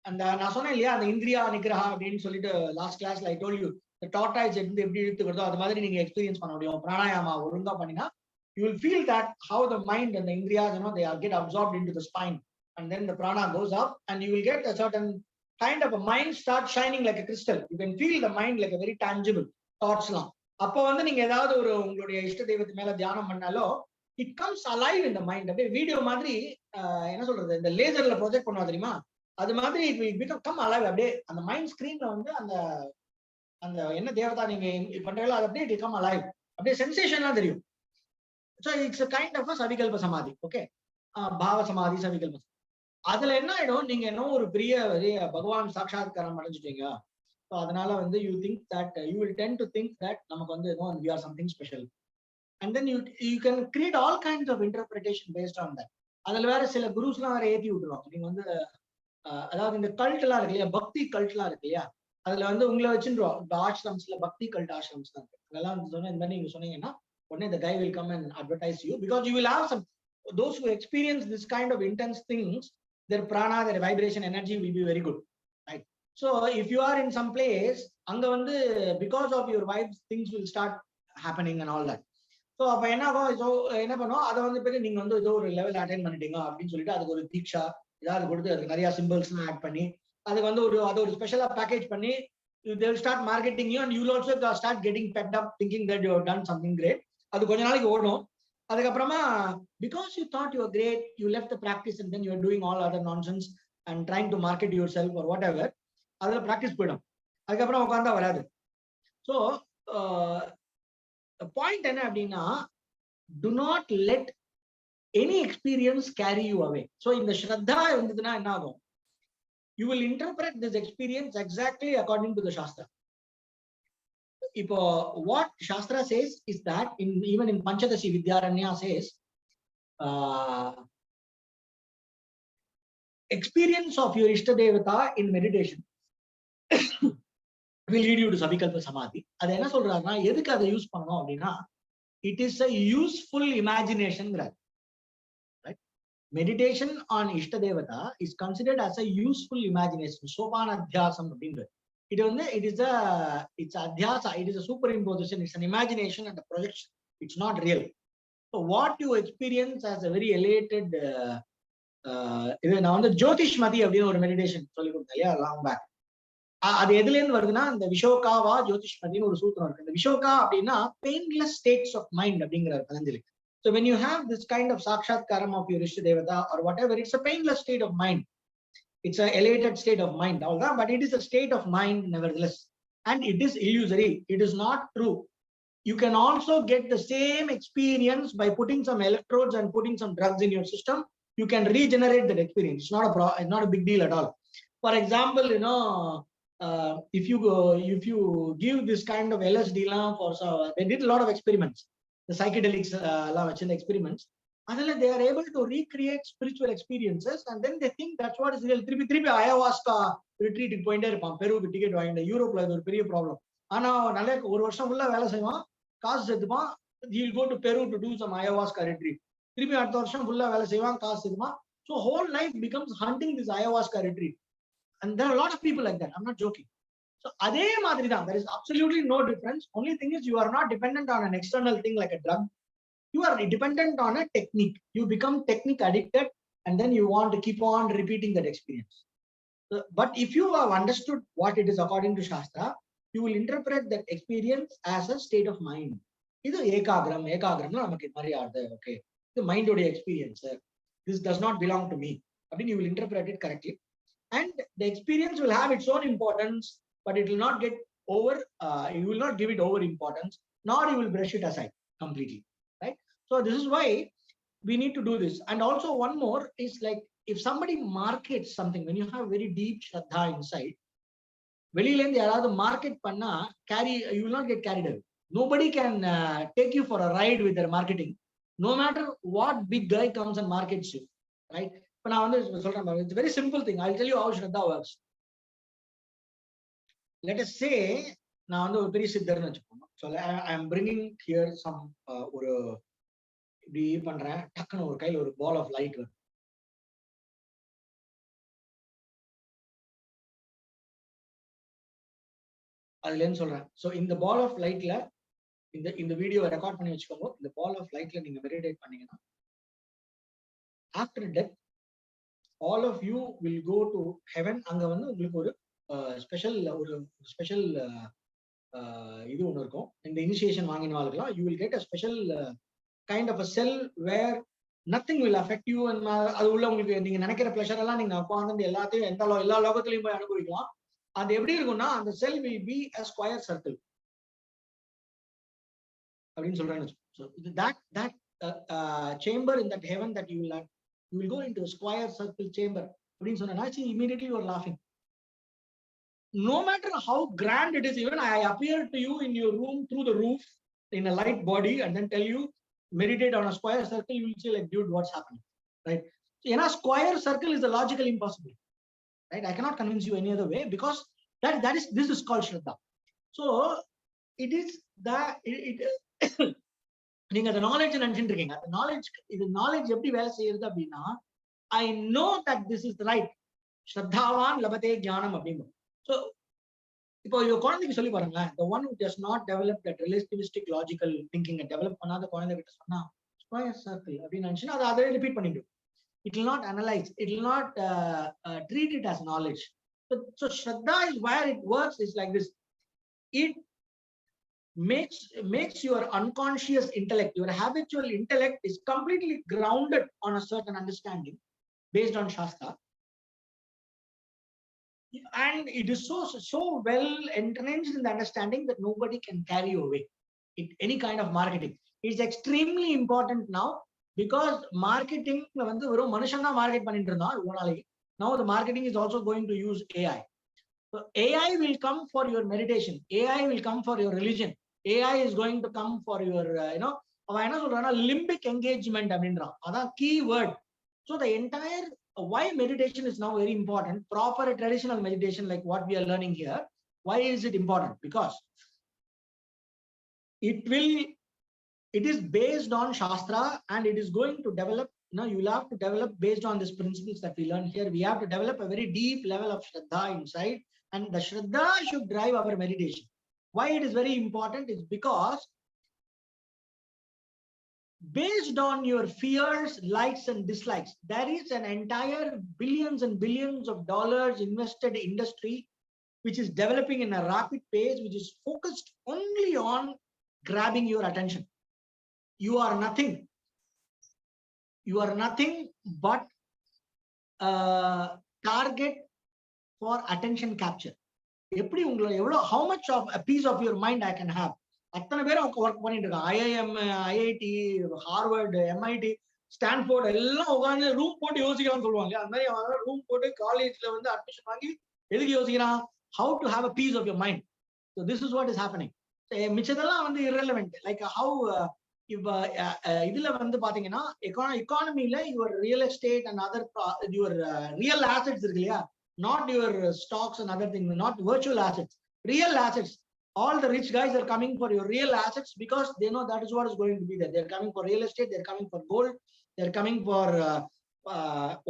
அந்த நான் சொன்னேன் இல்லையா, அந்த இந்திரியா நிகிரஹா அப்படின்னு சொல்லிட்டு லாஸ்ட் கிளாஸ்ல I told you, the tortoise எப்படி இழுத்துக்கிறதோ அது மாதிரி நீங்க எக்ஸ்பீரியன்ஸ் பண்ண முடியும். பிராணாயாமா ஒழுங்கா பண்ணினா you will feel that how the mind and the indriyas, they get absorbed into the spine, and then the prana goes up and you will get a certain kind of a mind start shining like a crystal. You can feel the mind like a very tangible thoughts லாம். அப்போ வந்து நீங்க ஏதாவது ஒரு உங்களுடைய இஷ்ட தெய்வத்து மேல தியானம் பண்ணாலோ it comes alive in the mind. அப்படியே வீடியோ மாதிரி என்ன சொல்றது, இந்த லேசர்ல ப்ரொஜெக்ட் பண்ணுவா தெரியுமா, அது மாதிரி it will become alive. அப்படியே அந்த மைண்ட் ஸ்கிரீன்ல வந்து அந்த அந்த என்ன தேவதா நீங்க பண்றீங்களோ அது அப்படியே become alive, அப்படியே சென்சேஷன்லாம் தெரியும். So it's a kind of a savikalpa samadhi. Okay, bhava samadhi, savikalpa. அதுல என்ன ஆயிடும், நீங்க என்ன ஒரு பெரிய பகவான் சாட்சாத்காரம் அடைஞ்சிட்டீங்க. ஸோ அதனால வந்து you think that you will tend to think that நமக்கு வந்து we are something special, and then you can create all kinds of interpretation based on that. அதுல வேற சில குருஸ்லாம் வேற ஏத்தி விட்டுருவாங்க. நீங்க வந்து அதாவது இந்த கல்ட் எல்லாம் இருக்கு இல்லையா, பக்தி கல்ட் எல்லாம் இருக்கு இல்லையா, அதுல வந்து உங்களை வச்சுருவோம். இந்த ஆசிரம்ஸ்ல பக்தி கல்ட் ஆசிரம்ஸ் தான் இருக்கு. அதெல்லாம் சொன்ன இந்த மாதிரி நீங்க சொன்னீங்கன்னா உடனே the guy will come and advertise you, because you will have some, those who experience this kind of intense things, their prana, their vibration energy will be very good, right? So if you are in some place anga vandu, because of your vibes things will start happening and all that. So அப்ப என்ன ஆகும், so என்ன பண்ணுவோம், அதை வந்து பேரு நீங்க வந்து ஏதோ ஒரு லெவல் அட்டைன் பண்ணிட்டீங்க அப்படின்னு சொல்லிட்டு அதுக்கு ஒரு தீக்ஷா ஏதாவது கொடுத்து அதுக்கு நிறைய சிம்பிள்ஸ் எல்லாம் ஆட் பண்ணி அதுக்கு வந்து அதை ஒரு ஸ்பெஷலா பேக்கேஜ் பண்ணி they will start marketing you, and you will also start getting pepped up thinking that you have done something great. அது கொஞ்ச நாளைக்கு ஓடும். அதுக்கப்புறமா because you thought you were great, you left the practice and then you are doing all other nonsense and trying to market yourself or whatever. அதுல practice போயிடும். அதுக்கப்புறம் உட்கார்ந்தா வராது. ஸோ பாயிண்ட் என்ன அப்படின்னா, do not let any experience carry you away. So இந்த ஸ்ரத்தா இருந்ததுன்னா என்ன ஆகும், you will interpret this experience exactly according to the shastra. Ipo what shastra says is that even in Panchadashi Vidyaranya says experience of your ishta devata in meditation will lead you to savikalpa samadhi. Adu enna solrarna, edukku adha use pannom appadina, it is a useful imagination, right? Meditation on ishta devata is considered as a useful imagination. Sopana adhyasam அப்படின்றது it's adhyasa, it is a superimposition, it's an imagination and a projection, it's not real. So what you experience as a very elated இது நான் வந்து ஜோதிஷ்மதி அப்படின்னு ஒரு meditation சொல்லி கொடுத்தேன் இல்லையா long back. அது எதுல இருந்து வருதுன்னா, இந்த விஷோகாவா ஜோதிஷ்மதினு ஒரு சூத்திரம் இருக்கு. இந்த விஷோகா அப்படின்னா பெயின்லெஸ் ஸ்டேட்ஸ் ஆஃப் மைண்ட் அப்படிங்கிற Patanjali. So when you have this kind of sakshatkaram of your ishta devata or whatever, it's a painless state of mind. It's an elated state of mind, but it is a state of mind nevertheless. And it is illusory. It is not true. You can also get the same experience by putting some electrodes and putting some drugs in your system. You can regenerate that experience. It's not a big deal at all. For example, if you give this kind of LSD they did a lot of experiments. The psychedelics experiments. And they are able to recreate spiritual experiences, and then they think that's what is real. Three ayahuasca retreat point Peru ticket Europe a problem. He'll go to Peru to do some ayahuasca retreat. So whole life becomes hunting this ayahuasca retreat. And there are a lot of people like that. I'm not joking. So there is absolutely no difference. Only thing is you are not dependent on an external thing like a drug. You are dependent on a technique. You become technique addicted, and then you want to keep on repeating that experience. But if you have understood what it is according to Shastra, you will interpret that experience as a state of mind. This ekagram, okay. The mind of the experience. This does not belong to me. I mean, you will interpret it correctly. And the experience will have its own importance, but it will not get over, you will not give it over importance, nor you will brush it aside completely. Right? So this is why we need to do this. And also one more is like, if somebody markets something, when you have very deep Shraddha inside, market panna, you will not get carried away. Nobody can take you for a ride with their marketing, no matter what big guy comes and markets you. Right? It's a very simple thing. I'll tell you how Shraddha works. Let us say, now so I am bringing here some ball of light. So in the ball of light, in the video record the ball of light meditate. After death, all of you will go to heaven. Special in the initiation you will get a special kind of a cell where nothing will affect you, and pleasure and the cell will be a square circle. So that chamber in that heaven that you will go into a square circle chamber. Immediately you are laughing. No matter how grand it is, even I appear to you in your room through the roof in a light body and then tell you meditate on a square circle, you will say like, dude, what's happening? Right? So in a square circle is a logical impossibility. Right? I cannot convince you any other way, because this is called Shraddha. So it is that the knowledge and knowledge I know that this is right. Shraddhavan labate jnanam. So if your the one who does not develop that relativistic logical thinking and develop another square circle, repeat. It will not analyze, it will not treat it as knowledge. So Shraddha is where it works is like this. It makes your unconscious intellect, your habitual intellect is completely grounded on a certain understanding based on Shastra. And it is so well entrenched in the understanding that nobody can carry you away. Any kind of marketing. It's extremely important now, because marketing, now the marketing is also going to use AI. So AI will come for your meditation. AI will come for your religion. AI is going to come for your, limbic engagement. That's key word. So the entire, why meditation is now very important, proper traditional meditation like what we are learning here. Why is it important? Because it is based on Shastra, and it is going to develop, you will have to develop based on these principles that we learn here. We have to develop a very deep level of Shraddha inside, and the Shraddha should drive our meditation. Why it is very important is because based on your fears, likes and dislikes, there is an entire billions and billions of dollars invested industry which is developing in a rapid pace, which is focused only on grabbing your attention. You are nothing. You are nothing but target for attention capture. எப்படி உங்களை எவ்வளவு how much of a piece of your mind I can have. அத்தனை பேரும் work பண்ணிட்டு இருக்காங்க. IIM, IIT, Harvard, MIT, Stanford எல்லாம் உட்காந்து room போட்டு யோசிக்கலாம்னு சொல்லுவாங்க. அந்த மாதிரி ரூம் போட்டு காலேஜ்ல வந்து அட்மிஷன் வாங்கி எதுக்கு யோசிக்கிறான்? How to have a piece of your mind. So this is what is happening. மிச்சதெல்லாம் வந்து irrelevant. Like how இப்ப இதுல வந்து பாத்தீங்கன்னா எக்கானமில your real estate and other your real assets இருக்கு இல்லையா, not your stocks and other things, not virtual assets, real assets. All the rich guys are coming for your real assets because they know that is what is going to be there. They're coming for real estate, they're coming for gold, they're coming for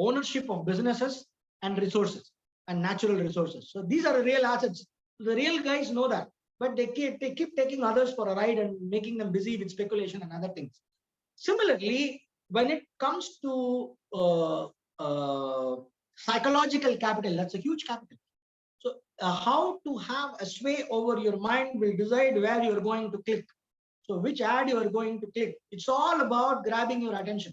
ownership of businesses and resources and natural resources. So these are the real assets. The real guys know that, but they keep taking others for a ride and making them busy with speculation and other things. Similarly, when it comes to psychological capital, that's a huge capital. So how to have a sway over your mind will decide where you are going to click. So which ad you are going to click. It's all about grabbing your attention.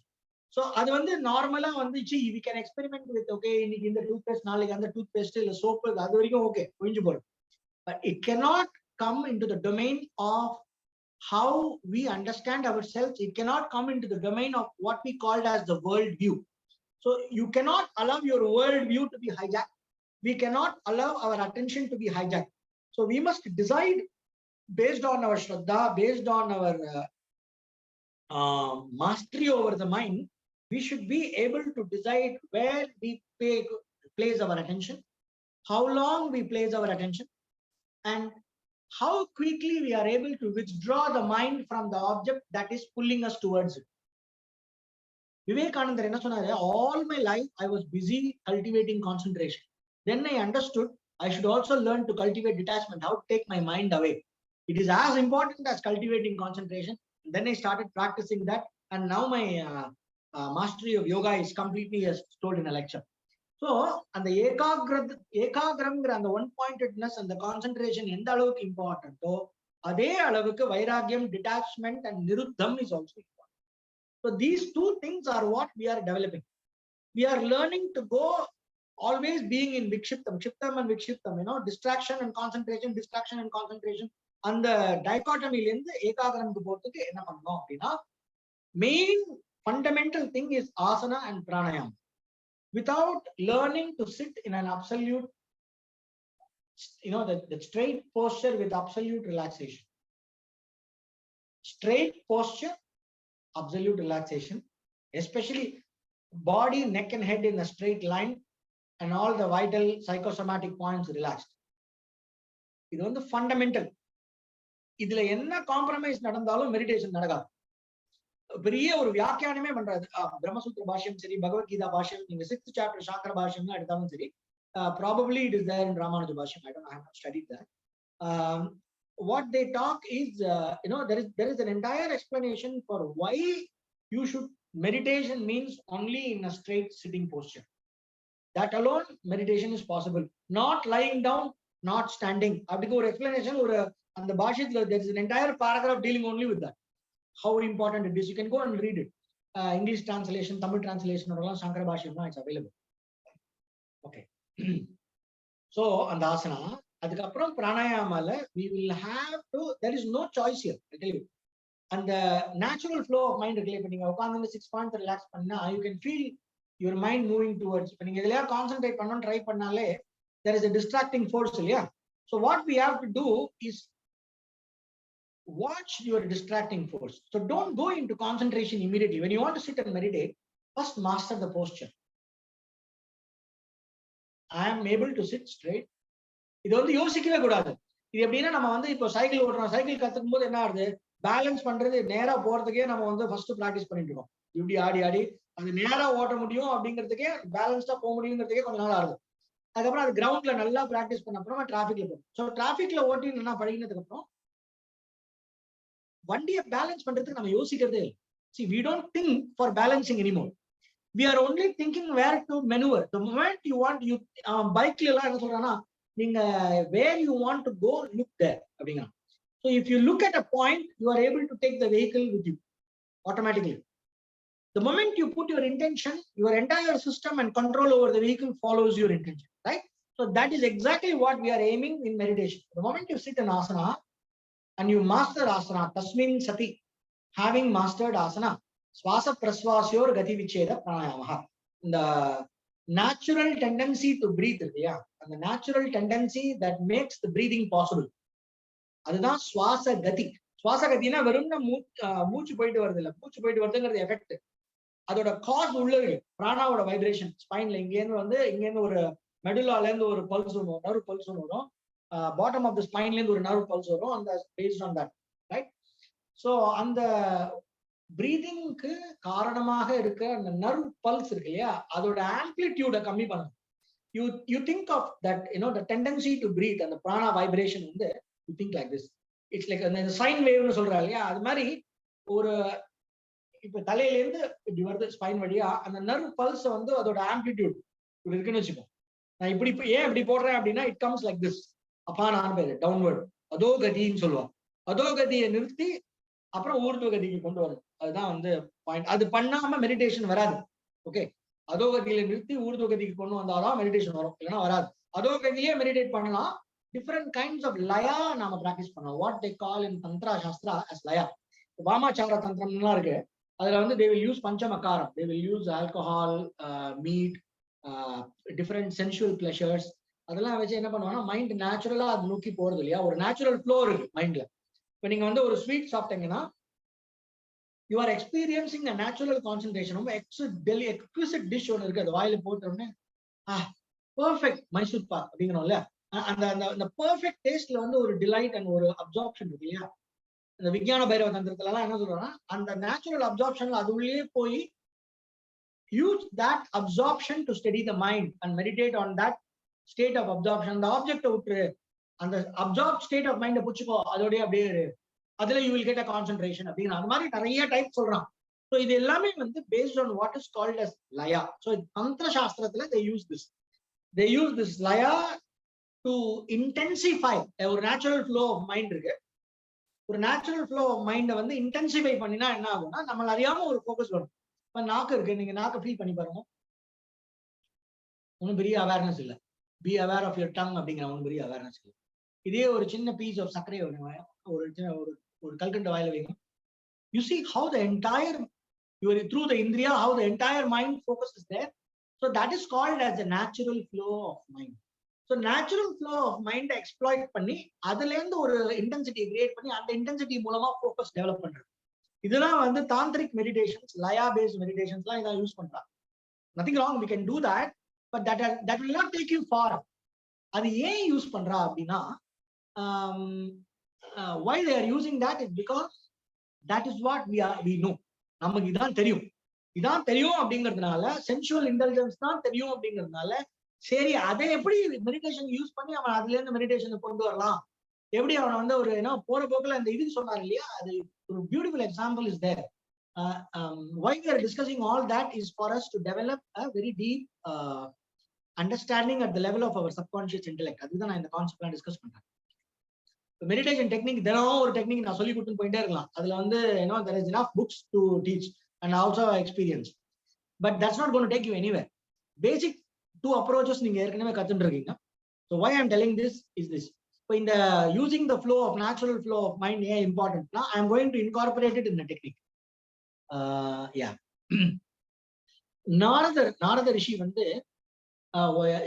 So அது வந்து நார்மலா வந்துச்சு, we can experiment with, okay, இன்னைக்கு இந்த toothpaste, நாளைக்கு அந்த toothpaste இல்ல soap, அது வரைக்கும் ஓகே புரிஞ்சு போடும். But it cannot come into the domain of how we understand ourselves. It cannot come into the domain of what we called as the world view. So you cannot allow your world view to be hijacked. We cannot allow our attention to be hijacked. So we must decide based on our shraddha, based on our mastery over the mind. We should be able to decide where we place our attention, how long we place our attention, and how quickly we are able to withdraw the mind from the object that is pulling us towards it. Vivekananda enna sonnaru, all my life I was busy cultivating concentration. Then I understood I should also learn to cultivate detachment, how to take my mind away. It is as important as cultivating concentration. And then I started practicing that, and now my mastery of yoga is completely as told in a lecture. So and the ekagramங்கிற அந்த one pointedness and the concentration எந்த அளவுக்கு இம்பார்ட்டன்ட்டோ அதே அளவுக்கு வைராகியம், detachment and niruddham is also important. So these two things are what we are developing. We are learning to go always being in vikshiptam, kshiptam and vikshiptam, distraction and concentration, distraction and concentration. அந்த dichotomy இருந்து ஏகாகிரமத்துக்கு போறதுக்கு என்ன பண்ணணும் அப்படின்னா, main fundamental thing is asana and pranayama. Without learning to sit in an absolute, the straight posture with absolute relaxation. Straight posture, absolute relaxation, especially body, neck and head in a straight line, and all the vital psychosomatic points relaxed. இது வந்து fundamental. இதுல என்ன compromise நடந்தாலும் meditation நடக்காது. பெரிய ஒரு வியாக்கியானமே பண்றாரு. பிரம்மசூத்திர பாஷ்யம் சரி, பகவத்கீதா பாஷ்யம், நீங்க 6th chapter சாங்கர பாஷ்யம் எடுத்தாலும் சரி, probably it is there in Ramanuja Bhashyam. I have not studied that. What they talk is, there is an entire explanation for why you should. Meditation means only in a straight sitting posture. That alone meditation is possible. Not lying down, not standing. அப்படிக்கு ஒரு explanation, ஒரு அந்த பாஷ்யத்துல there is an entire paragraph dealing only with that. How important it is. You can go and read it. English translation, Tamil translation, or Shankara Bhashyam, it's available. Okay. So, and the asana, adukapram pranayama, we will have to, there is no choice here, I tell you. And the natural flow of mind, you 6 points relax, you can feel your mind moving towards. When you concentrate, try pannale, there is a distracting force. Yeah. So what we have to do is watch your distracting force. So don't go into concentration immediately. When you want to sit and meditate, first master the posture. I am able to sit straight. இது வந்து யோசிக்கவே கூடாது. இது எப்படின்னா, நம்ம வந்து இப்போ cycle ஓடுறோம், சைக்கிள் கத்துக்கும் போது என்ன ஆகுது, பேலன்ஸ் பண்றது நேரா போறதுக்கே நம்ம வந்து ஃபர்ஸ்ட் பிராக்டிஸ் பண்ணிட்டு இருக்கோம். இப்படி ஆடி ஆடி அது நேரா ஓட்ட முடியும் அப்படிங்கிறதுக்கே, பேலன்ஸ்டா போக முடியுங்கிறதுக்கே கொஞ்ச நாள் ஆகுது. அதுக்கப்புறம் அது கிரவுண்ட்ல நல்லா பிராக்டிஸ் பண்ண அப்புறமா டிராபிக்ல போகும். ஸோ டிராபிக்ல ஓட்டி நல்லா பழகினதுக்கு அப்புறம் வண்டியை பேலன்ஸ் பண்றதுக்கு நம்ம யோசிக்கிறதே இல்லை. See, we don't think for balancing anymore. We are only thinking where to maneuver. The moment you want, you bike எல்லாம் என்ன சொல்றானா, நீங்க where you want to go, look there அப்படிங்க. So if you look at a point, you are able to take the vehicle with you automatically. The moment you put your intention, your entire system and control over the vehicle follows your intention, right? So that is exactly what we are aiming in meditation. The moment you sit in asana and you master asana, tasmin sati, having mastered asana, swasa praswasyor gati vicheda pranayamaha. The natural tendency to breathe, yeah, and the natural tendency that makes the breathing possible. அதுதான் சுவாச கதி. சுவாச கத்தினா வெறும் மூச்சு போயிட்டு வருது இல்ல, மூச்சு போயிட்டு வருதுங்கிறது எஃபெக்ட். அதோட காஸ் உள்ள இருக்கு, பிராணாவோட வைப்ரேஷன் ஸ்பைன்ல இங்கேருந்து ஒரு மெடுலால இருந்து ஒரு பல்ஸ் வரும், நர்வ் பல்ஸ் வரும், பாட்டம் ஆஃப் த ஸ்பைன்ல இருந்து ஒரு நர்வ் பல்ஸ் வரும், அந்த based on that, right? So அந்த பிரீதிங்க்கு காரணமாக இருக்க அந்த நர்வ் பல்ஸ் இருக்கு இல்லையா, அதோட ஆம்பிளிடியூட கம்மி பண்ணணும். You think of that, the tendency to breathe, அந்த பிராணா வைப்ரேஷன் வந்து you think like this. It's like அந்த சைன் வேவ்னு சொல்றா இல்லையா, அது மாதிரி ஒரு இப்ப தலையில இருந்து இப்படி வருது ஸ்பைன் வழியா, அந்த நர்வ் பல்ஸ் வந்து அதோட ஆம்பிளிடியூட் இப்படி இருக்குன்னு வச்சுக்கோ. நான் இப்படி ஏன் இப்படி போடுறேன் அப்படின்னா, it comes like this, upon on பேரு டவுன்வர்ட், அதோ கதின்னு சொல்லுவாங்க. அதோ கதியை நிறுத்தி அப்புறம் ஊர்துவ கதிக்கு கொண்டு வரும். அதுதான் வந்து பாயிண்ட். அது பண்ணாம மெடிடேஷன் வராது. ஓகே, அதோ கதியில நிறுத்தி ஊர்துவ கதிக்கு கொண்டு வந்தாதான் மெடிடேஷன் வரும், இல்லைன்னா வராது. அதோ கதியிலேயே மெடிடேட் பண்ணலாம். டிஃப்ரெண்ட் கைண்ட்ஸ் ஆஃப் லயா நாம பிராக்டிஸ் பண்ணலாம். What they call in தந்திரா Sastra as லயா. வாமாச்சார தந்திரம்லாம் இருக்கு, அதுல வந்து they will use பஞ்சமகாரம், they will use alcohol, meat, different sensual pleasures. அதெல்லாம் வச்சு என்ன பண்ணுவாங்கன்னா மைண்ட் நேச்சுரலா அது நோக்கி போறது இல்லையா, ஒரு நேச்சுரல் ஃப்ளோ இருக்கு மைண்ட்ல. இப்ப நீங்க வந்து ஒரு ஸ்வீட் சாப்பிட்டீங்கன்னா you are experiencing a natural concentration. ரொம்ப எக்ஸ்குவிசிட் டிஷ் ஒன்று இருக்கு, அது வாயில போட்டோம்னே பெர்ஃபெக்ட் மைசூர் பாக் அப்படிங்கிறோம்ல, அந்த பெர்ஃபெக்ட் டேஸ்ட்ல வந்து ஒரு டிலைட் அண்ட் ஒரு அப்சார்ப்ஷன் இருக்கு இல்லையா. இந்த விஞ்ஞான பைரவ தந்திரத்துல எல்லாம் என்ன சொல்றோம்னா, அந்த நேச்சுரல் அப்சார்ப்ஷன்ல அது உள்ளே போய் use that absorption to study the mind and meditate on that state of absorption. அந்த ஆப்ஜெக்ட விட்டுரு, அந்த அப்சார்ப் ஸ்டேட் ஆஃப் மைண்ட புடிச்சுக்கோ, அதோடய அப்படியே அதுல you will get a concentration அப்படிங்கிற அந்த மாதிரி நிறைய டைப் சொல்றான். ஸோ இது எல்லாமே வந்து based on what is called as laya. So தந்திர சாஸ்திரத்துல they use this laya to intensify. ஒரு நேச்சுரல் ஃப்ளோ ஆஃப் மைண்ட் இருக்கு, ஒரு நேச்சுரல் ஃப்ளோ ஆஃப் மைண்டை வந்து இன்டென்சிஃபை பண்ணினா என்ன ஆகும்னா, நம்மள அறியாம ஒரு ஃபோக்கஸ் வரும். இப்ப நாக்கு இருக்கு, நீங்க நாக்கை ஃபீல் பண்ணி பாருங்க, ஒன்றும் பெரிய அவேர்னஸ் இல்லை. Be aware of your tongue அப்படிங்கிற ஒன்றும் பெரிய அவேர்னஸ் இல்லை. இதே ஒரு சின்ன பீஸ் ஆஃப் சர்க்கரை ஒரு கல்கண்டு வாயில வைங்க, you see how the entire through the indriya how the entire mind focus is there. So that is called as the natural flow of mind. So natural flow of mind exploit பண்ணி அதுல இருந்து ஒரு intensity create பண்ணி அந்த intensity மூலமா focus develop பண்றது. இதெல்லாம் வந்து தாந்திரிக் மெடிடேஷன்ஸ், லயா பேஸ்ட் மெடிடேஷன்ஸ்லாம் இதான் யூஸ் பண்றாங்க. Nothing wrong, we can do that, but that will not take you far. அது ஏன் யூஸ் பண்றா அப்படின்னா, why they are using that is because that is what we know. நமக்கு இதான் தெரியும் அப்படிங்கிறதுனால, சென்சுவல் இன்டெலிஜென்ஸ் தான் தெரியும் அப்படிங்கிறதுனால, சரி அதை எப்படி மெடிடேஷன் யூஸ் பண்ணி அவன் அதுல இருந்து மெடிடேஷன் கொண்டு வரலாம், எப்படி அவனை வந்து ஒரு போற போக்குல அந்த இதுக்கு சொன்னார் இல்லையா, அது ஒரு beautiful example is there. Why we are discussing all that is for us to develop a very deep understanding at the level of our subconscious intellect. அதுதான் நான் இந்த கான்செப்ட்லாம் டிஸ்கஸ் பண்றேன். மெடிடேஷன் டெக்னிக் தினம் ஒரு டெக்னிக் நான் சொல்லி கொடுத்து போயிட்டே இருக்கலாம். அதுல வந்து there is enough books to teach and also experience, but that's not going to take you anywhere. Basic two approaches நீங்க ஏற்கனவே கத்துட்டு இருக்கீங்க. So why I'm telling this is this. So in the using the flow of natural flow of mind ஏன் important னா, I am going to incorporate it in the technique. Yeah. Narada ரிஷி வந்து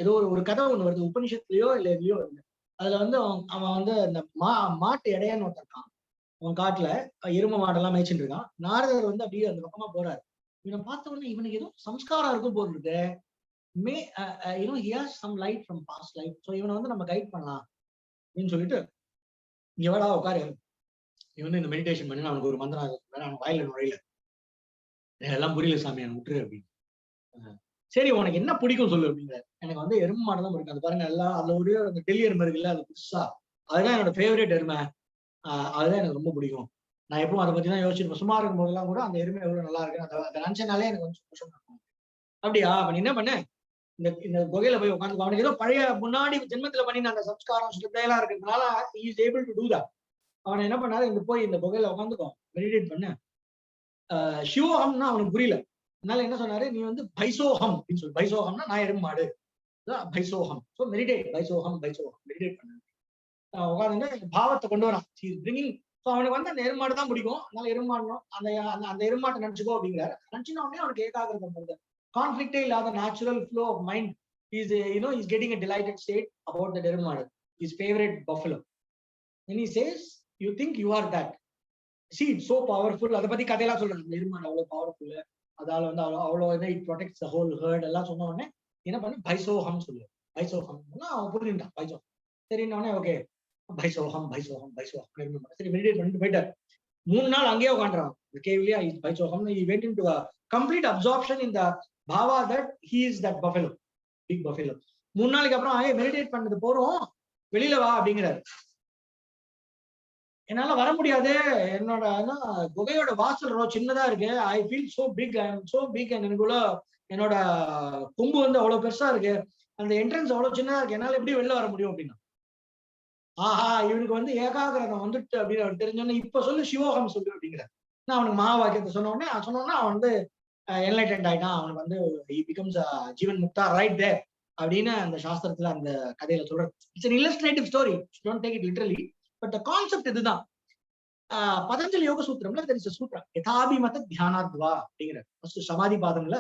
ஏதோ ஒரு கதை ஒண்ணு வருது, உபனிஷத்துலயோ இல்ல எதுலயோ வருது. அதுல வந்து அவன் வந்து அந்த மாட்டு இடையான்னு ஒருத்தருக்கான், அவன் காட்டுல எரும மாடெல்லாம் மேய்ச்சிட்டு இருக்கான். நாரதர் வந்து அப்படியே அந்த பக்கமா போறாரு. இவனை பார்த்த உடனே இவனுக்கு ஏதோ சம்ஸ்காரம் இருக்கும் போது இருக்கு, he has some light from past life, so இவனை வந்து நம்ம கைட் பண்ணலாம் அப்படின்னு சொல்லிட்டு, இங்க வாடா உட்காரு, இவன் இந்த மெடிடேஷன் பண்ணி அவனுக்கு ஒரு மந்திரம் அவன் வாயில நுழையில, எல்லாம் புரியல சாமி எனக்கு விட்டுரு அப்படின்னு. சரி உனக்கு என்ன பிடிக்கும் சொல்லு அப்படிங்கிற. எனக்கு வந்து எருமை மாடு தான் பிடிக்கும். அது பாருங்க எல்லாம் அதுல ஒரு அந்த டெல்லி எருமை இருக்குல்ல, அது புதுசா, அதுதான் என்னோட ஃபேவரட் எருமை, அதுதான் எனக்கு ரொம்ப பிடிக்கும். நான் எப்பவும் அதை பத்தி தான் யோசிச்சிருப்பேன். சும்மா இருக்கும் போதெல்லாம் கூட அந்த எருமை எவ்வளவு நல்லா இருக்கு, அதை நினைச்சனாலே எனக்கு கொஞ்சம் சந்தோஷம் இருக்கும். அப்படியா, நீ என்ன பண்ண, இந்த குகையில போய் உட்காந்து, அவனுக்கு ஏதோ பழைய முன்னாடி ஜென்மத்துல பண்ணி அந்த சம்ஸ்காரம் ஸ்ரத்தையெல்லாம் இருக்கிறதுனால he is able to do that. அவனை என்ன பண்ணாரு, இந்த போய் இந்த குகையில உட்காந்துக்கோ, மெடிடேட் பண்ண. சிவோகம்னா அவனுக்கு புரியல, அதனால என்ன சொன்னாரு, நீ வந்து பைசோகம் அப்படின்னு சொல்லு. பைசோகம்னா நான் எருமாடு, பைசோகம். ஸோ மெடிடேட், பைசோகம் பைசோகம் மெடிடேட் பண்ணு. உட்காந்து பாவத்தை கொண்டு வரான். ஸோ அவனுக்கு வந்து அந்த எருமாடு தான் பிடிக்கும். அதனால எருமாடணும், அந்த அந்த எருமாட்டை நினைச்சுக்கோ அப்படிங்கிறாரு. நினைச்சுன உடனே அவனுக்கு ஏகாகிரதம் வருது. கான்ஃபிளிக்டே இல்லாத natural flow of mind. Is is getting a delighted state about the எருமாடு, his favorite buffalo. Then he says, you think you are that. See, it's so powerful. அதை பத்தி கதையெல்லாம் சொல்றாங்க. அந்த எருமாடு அவ்வளவு பவர்ஃபுல், அதால வந்து அவ்வளவு it protects the whole heart எல்லாம் சொன்ன உடனே என்ன பண்ணு, பைசோகம் சொல்லு. பைசோகம் அவன் புரிஞ்சுட்டான். பைசோகம் சரின்னே ஓகே, பைசோகம் பைசோகம் பைசோகம் சரி மெடிடேட் பண்ணிட்டு போயிட்டார். 3 நாள் அங்கேயே உட்காந்துறான் கேவ்லியா. பைசோகம் he went into a complete absorption in the bhava that he is that buffalo, big buffalo. 3 நாளைக்கு அப்புறம் மெடிடேட் பண்ணது போறோம், வெளியில வா அப்படிங்கிறாரு. என்னால வர முடியாது, என்னோட குகையோட வாசல் சின்னதா இருக்கு. I feel so big, I am so big. எனக்குள்ள என்னோட கொம்பு வந்து அவ்வளவு பெருசா இருக்கு, அந்த என்ட்ரன்ஸ் அவ்வளவு சின்னதா இருக்கு, என்னால எப்படி வெளில வர முடியும் அப்படின்னா. ஆஹா, இவனுக்கு வந்து ஏகாகிரதம் வந்துட்டு அப்படின்னு அவனுக்கு தெரிஞ்சோன்னே, இப்ப சொல்லு சிவோகம் சொல்லு அப்படிங்கிறார். நான் அவனுக்கு மகா வாக்கியத்தை சொன்ன உடனே அவன் வந்து என்லைட்டன்ட் ஆயிட்டான். அவனுக்கு வந்து he becomes ஜீவன் முக்தா ரைட் தேர் அப்படின்னு அந்த சாஸ்திரத்துல அந்த கதையில சொல்றது. It's an illustrative story, don't take it literally, but the concept இதுதான். பதஞ்சலி யோக சூத்திரம்ல there is a சூத்திரம், யதாபிமத தியானாத்வா அப்படிங்கிற ஃபர்ஸ்ட் சமாதி பாதம்ல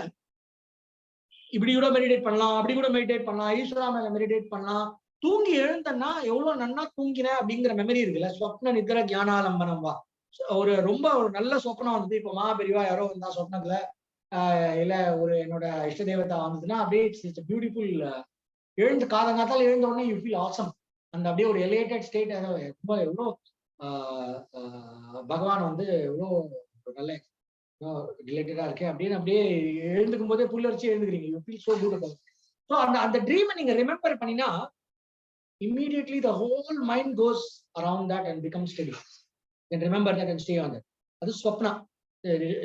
இப்படி கூட மெடிடேட் பண்ணலாம், அப்படி கூட மெடிடேட் பண்ணலாம், ஈஸ்வரா மேல மெடிடேட் பண்ணலாம். தூங்கி எழுந்தன்னா எவ்வளவு நன்னா தூங்கின அப்படிங்கிற மெமரி இருக்குல்ல, ஸ்வப்ன நித்திர ஞானாலம்பனம் வா. ரொம்ப ஒரு நல்ல சொப்னம் வந்தது. இப்ப பெரியவா யாரோ வந்தா சொப்னத்துல இல்ல ஒரு என்னோட இஷ்ட தேவதா வந்ததுன்னா அப்படியே இட்ஸ் பியூட்டிஃபுல். எழுந்து காலங்காத்தால எழுந்த உடனே யூ ஃபீல் ஆசம். அந்த அப்படியே ஒரு எலிவேட்டட் ஸ்டேட். ரொம்ப எவ்வளோ பகவான் வந்து எவ்வளோ நல்ல ரிலேட்டடா இருக்கேன் அப்படின்னு அப்படியே எழுந்துக்கும் போதே புல்லரிச்சு எழுந்துக்கிறீங்க. You feel so good about. So அந்த ட்ரீமை நீங்க ரிமெம்பர் பண்ணினா immediately the whole mind goes around that and becomes steady. Then remember that and stay on that. That is swapna,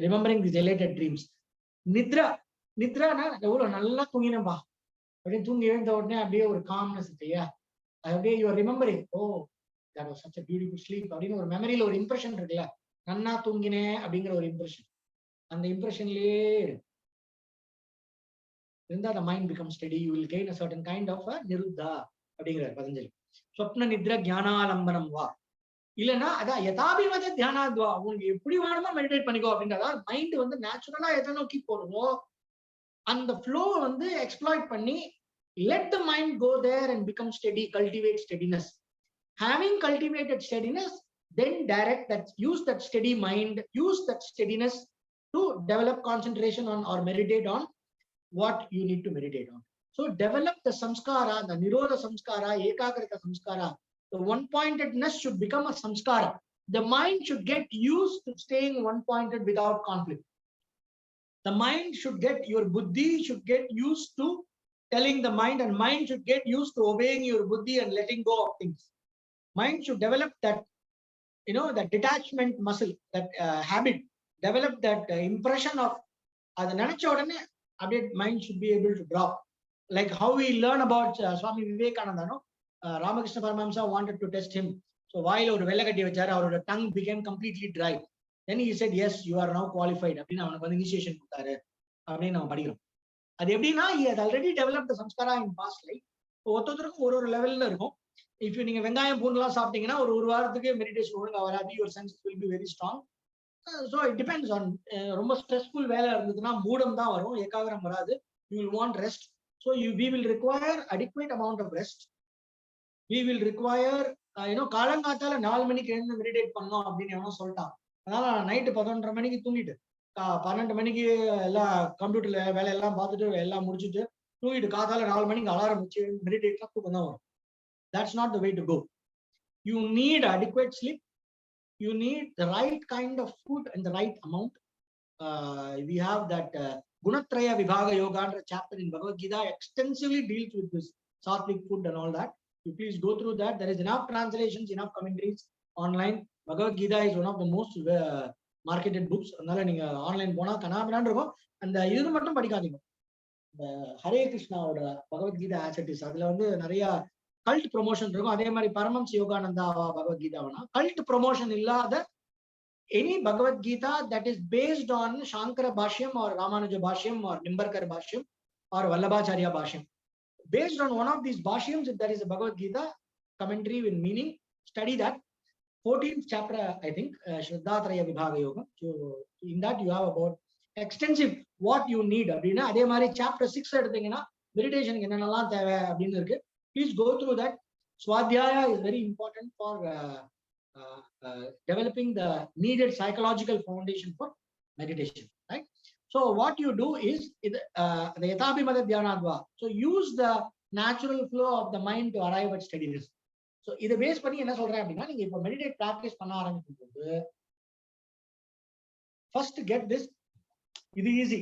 remembering these elated dreams. Nidra na எவ்வளவு நல்லா தூங்கினப்பா அப்படின்னு தூங்கி எழுந்த உடனே அப்படியே ஒரு காம்னஸ் இல்லையா, அப்படியே you are remembering, oh that was such a beautiful sleep அப்படின்னு ஒரு மெமரியில ஒரு இம்ப்ரெஷன் இருக்குல்ல, நன்னா தூங்கினேன் அப்படிங்கிற ஒரு இம்ப்ரெஷன். அந்த இம்ப்ரெஷன்லயே இருந்தா the mind becomes steady. You will gain a certain kind of a niruddha அப்படிங்கிறார் பதஞ்சலி. சொப்ன நித்ர ஞானாலம்பனம் வா, இல்லைன்னா அதான் யதாபிமத தியானாத்வா, உங்களுக்கு எப்படி வேணுமோ மெடிடேட் பண்ணிக்கோ அப்படின்றதா. மைண்ட் வந்து நேச்சுரலா எதை நோக்கி போறதோ அந்த ஃப்ளோ வந்து எக்ஸ்ப்ளாய்ட் பண்ணி let the mind go there and become steady, cultivate steadiness. Having cultivated steadiness, then direct that, use that steady mind, use that steadiness to develop concentration on or meditate on what you need to meditate on. So develop the samskara, the nirodha samskara, ekagrata samskara. The one-pointedness should become a samskara. The mind should get used to staying one-pointed without conflict. The mind should get, your buddhi should get used to telling the mind, and mind should get used to obeying your buddhi and letting go of things. Mind should develop that, that detachment muscle, that habit, develop that impression of the nanacha odane update. Mind should be able to drop. Like how we learn about Swami Vivekananda, no? Ramakrishna Paramahamsa wanted to test him. So while ஒரு வெள்ளக்கட்டி வச்சாரு, அவரோட tongue became completely dry. Then he said, yes, you are now qualified அப்படின்னு அவனுக்கு வந்து initiation கொடுத்தாரு அப்படின்னு நம்ம படிக்கிறோம். அது எப்படின்னா he has already developed the samskara in past life. ஒருத்தருக்கும் ஒரு லெவல்ல இருக்கும். if you நீங்க வெங்காயம் பூண்டுலாம் சாப்பிட்டீங்கன்னா ஒரு வாரத்துக்கு மெடிடேஷன் ஒழுங்கா வராது. your senses will be very strong. So it depends on ரொம்ப ஸ்ட்ரெஸ்ஃபுல் வேலை இருந்ததுன்னா மூடம் தான் வரும், ஏகாகிரம் வராது. you will want rest. So we will require adequate amount of rest. We will require காலங்காத்தால 4 மணிக்கு எழுந்து மெடிடேட் பண்ணோம் அப்படின்னு எவனோ சொல்லிட்டான். அதனால நைட்டு 11:30 மணிக்கு தூங்கிட்டு 12 மணிக்கு எல்லாம் கம்ப்யூட்டர்ல வேலையெல்லாம் பார்த்துட்டு எல்லாம் முடிச்சுட்டு தூங்கிட்டு காத்தால 4 மணிக்கு அலாரம் வச்சு மெடிடேட்லாம் தூக்கம் தான் வரும். That's not the way to go. You need adequate sleep. You need the right kind of food and the right amount. We have that Gunatraya Vibhaga Yoga and chapter in Bhagavad Gita extensively deals with this sattvic food and all that. You please go through that. There is enough translations, enough commentaries online. Bhagavad Gita is one of the most marketed books. அதனால நீங்க online போனா கனாபனான்னு இருக்கும். அந்த இது மட்டும் படிக்காதீங்க. இந்த ஹரே கிருஷ்ணாவோட பகவத்கீதா ஆசட்டிஸ் அதுல வந்து நிறைய கல்ட் ப்ரொமோஷன் இருக்கும். அதே மாதிரி பரமஹம்ச யோகானந்தா பகவத்கீதாவனா கல்ட் ப்ரொமோஷன் இல்லாத any Bhagavad Gita that is based on Shankara Bhashyam or Ramanuja Bhashyam or Nimbarkar Bhashyam or Vallabhacharya Bhashyam. Based on one of these Bhashyams, if there is a Bhagavad Gita commentary with meaning, study that. 14th chapter, I think, Shraddhatraya Vibhaga Yoga. So in that you have about extensive what you need. Chapter 6 meditation. Please go through that. Swadhyaya is very important for developing the needed psychological foundation for meditation. Right. So what you do is the Yatabhimada Dhyanadva. So use the natural flow of the mind to arrive at steadiness. So இதை base பண்ணி என்ன சொல்றேன் அப்படின்னா, நீங்க இப்போ meditate practice பண்ண ஆரம்பிக்கும் போது ஃபர்ஸ்ட் கெட் திஸ். இது easy.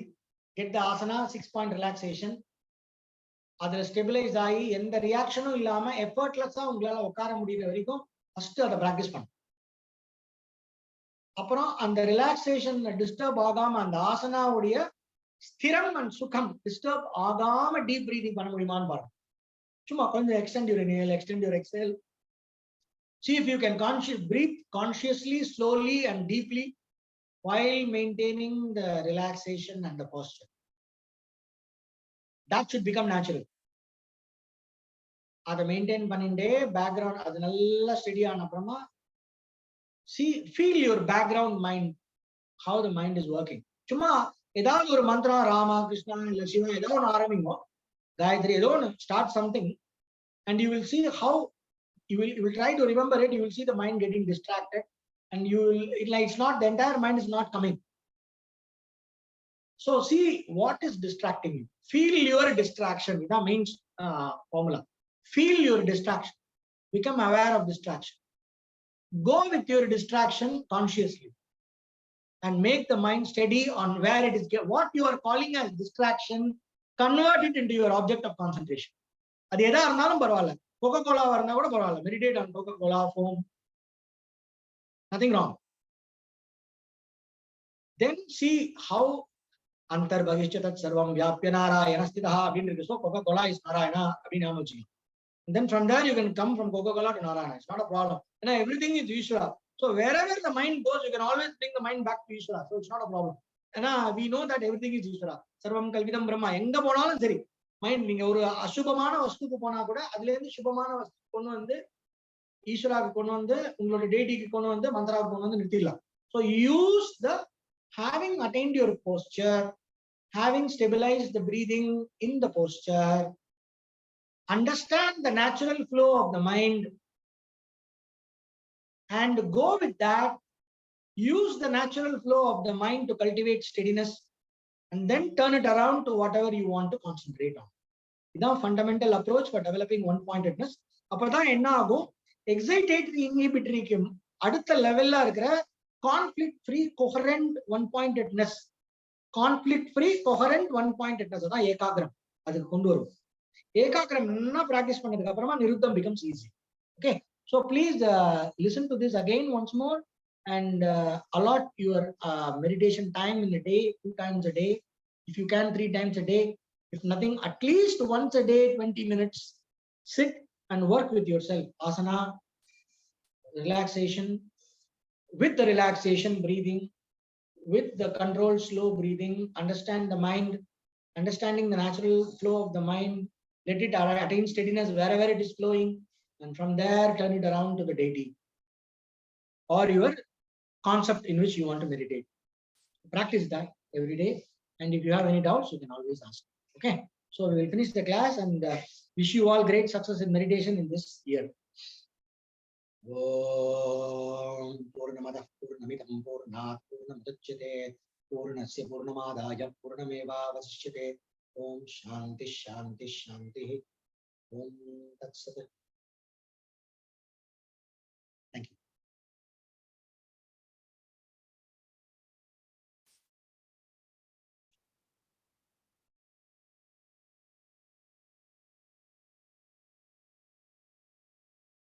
Get the asana 6-point relaxation. அதுல ஸ்டெபிலைஸ் ஆகி எந்த ரியாக்ஷனும் இல்லாம எஃபர்ட்லெஸ்ஸா உங்களால உட்கார முடிகிற வரைக்கும் ஃபர்ஸ்ட் அதை பிராக்டிஸ் பண்ணும். அப்புறம் அந்த ரிலாக்ஸேஷன் டிஸ்டர்ப் ஆகாம அந்த ஆசனாவுடைய ஸ்திரம் அண்ட் சுகம் டிஸ்டர்ப் ஆகாம டீப் பிரீதிங் பண்ண முடியுமான்னு பாருங்க. சும்மா கொஞ்சம் extend your inhale, extend your exhale. See if you can breathe consciously, slowly and deeply while maintaining the relaxation and the posture. That should become natural. அதை மெயின்டைன் பண்ணிட்டே background அது நல்லா ஸ்டெடி ஆன அப்புறமா feel your background mind, how the mind is working. சும்மா ஏதாவது ஒரு மந்திரம், ராமா கிருஷ்ணா இல்ல சிவா ஏதோ ஒன்று ஆரம்பிங்க, காயத்ரி ஏதோ ஒன்று, start something and you will see how you will try to remember it. You will see the mind getting distracted and it's not, the entire mind is not coming. So see what is distracting you. Feel your distraction. That means formula. Feel your distraction. Become aware of distraction. Go with your distraction consciously and make the mind steady on where it is. What you are calling as distraction, convert it into your object of concentration. அது எதா இருந்தாலும் பரவாயில்ல. Coca-Cola இருந்தா கூட பரவாயில்ல. Meditate on Coca-Cola, foam. Nothing wrong. Then see how antar bhavishyatat sarvam vyapya narayana sthitaha அப்படின்னு இருக்கு. So Coca-Cola is Narayana அப்படின்னு ஞாபகம் வச்சுக்கணும். Then from there you can come from Coca-Cola to Narayana. It's not a problem. And everything is Ishvara. So wherever the mind goes, you can always bring the mind back to Ishvara. So it's not a problem. And we know that everything is Ishvara. Sarvam kalvidam brahma. எங்க போனாலும் சரி, mind நீங்க ஒரு அசுபமான வஸ்துக்கு போனா கூட அதுல இருந்து சுபமான வஸ்து கொண்டு வந்து ஈஸ்வராவுக்கு கொண்டு வந்து உங்களோட டேட்டிக்கு கொண்டு வந்து மந்திராவுக்கு கொண்டு வந்து நிறுத்திடலாம். So use the having attained your posture, having stabilized the breathing in the posture, understand the natural flow of the mind and go with that. Use the natural flow of the mind to cultivate steadiness and then turn it around to whatever you want to concentrate on. This fundamental approach for developing one-pointedness. அப்பதான் என்ன ஆகும், எக்ஸைட்டேட்டரி இன்ஹிபிட்டரிக்கு அடுத்த லெவல்ல இருக்கிற conflict free coherent one-pointedness, conflict free coherent one-pointedness தான் ஏகாகிரம். அதுக்கு கொண்டு வரும். ஏகாகிரம் என்ன பிராக்டிஸ் பண்ணதுக்கு அப்புறமா நிருத்தம் becomes easy. Okay, so please listen to this again once more and allot your meditation time in a day, 2 times a day, if you can 3 times a day, if nothing at least once a day, 20 minutes. Sit and work with yourself. Asana, relaxation, with the relaxation breathing, with the controlled slow breathing. Understand the mind, understanding the natural flow of the mind. Let it attain steadiness wherever it is flowing, and from there turn it around to the deity or your concept in which you want to meditate. Practice that every day, and if you have any doubts, you can always ask. Okay, so we will finish the class and wish you all great success in meditation in this year. Om Purnamada Purnamidam Purnat Purnamudachyate Purnasya Purnamadaya Purnameva Vasishyate. Om Shanti Shanti Shanti. Om Tat Sat.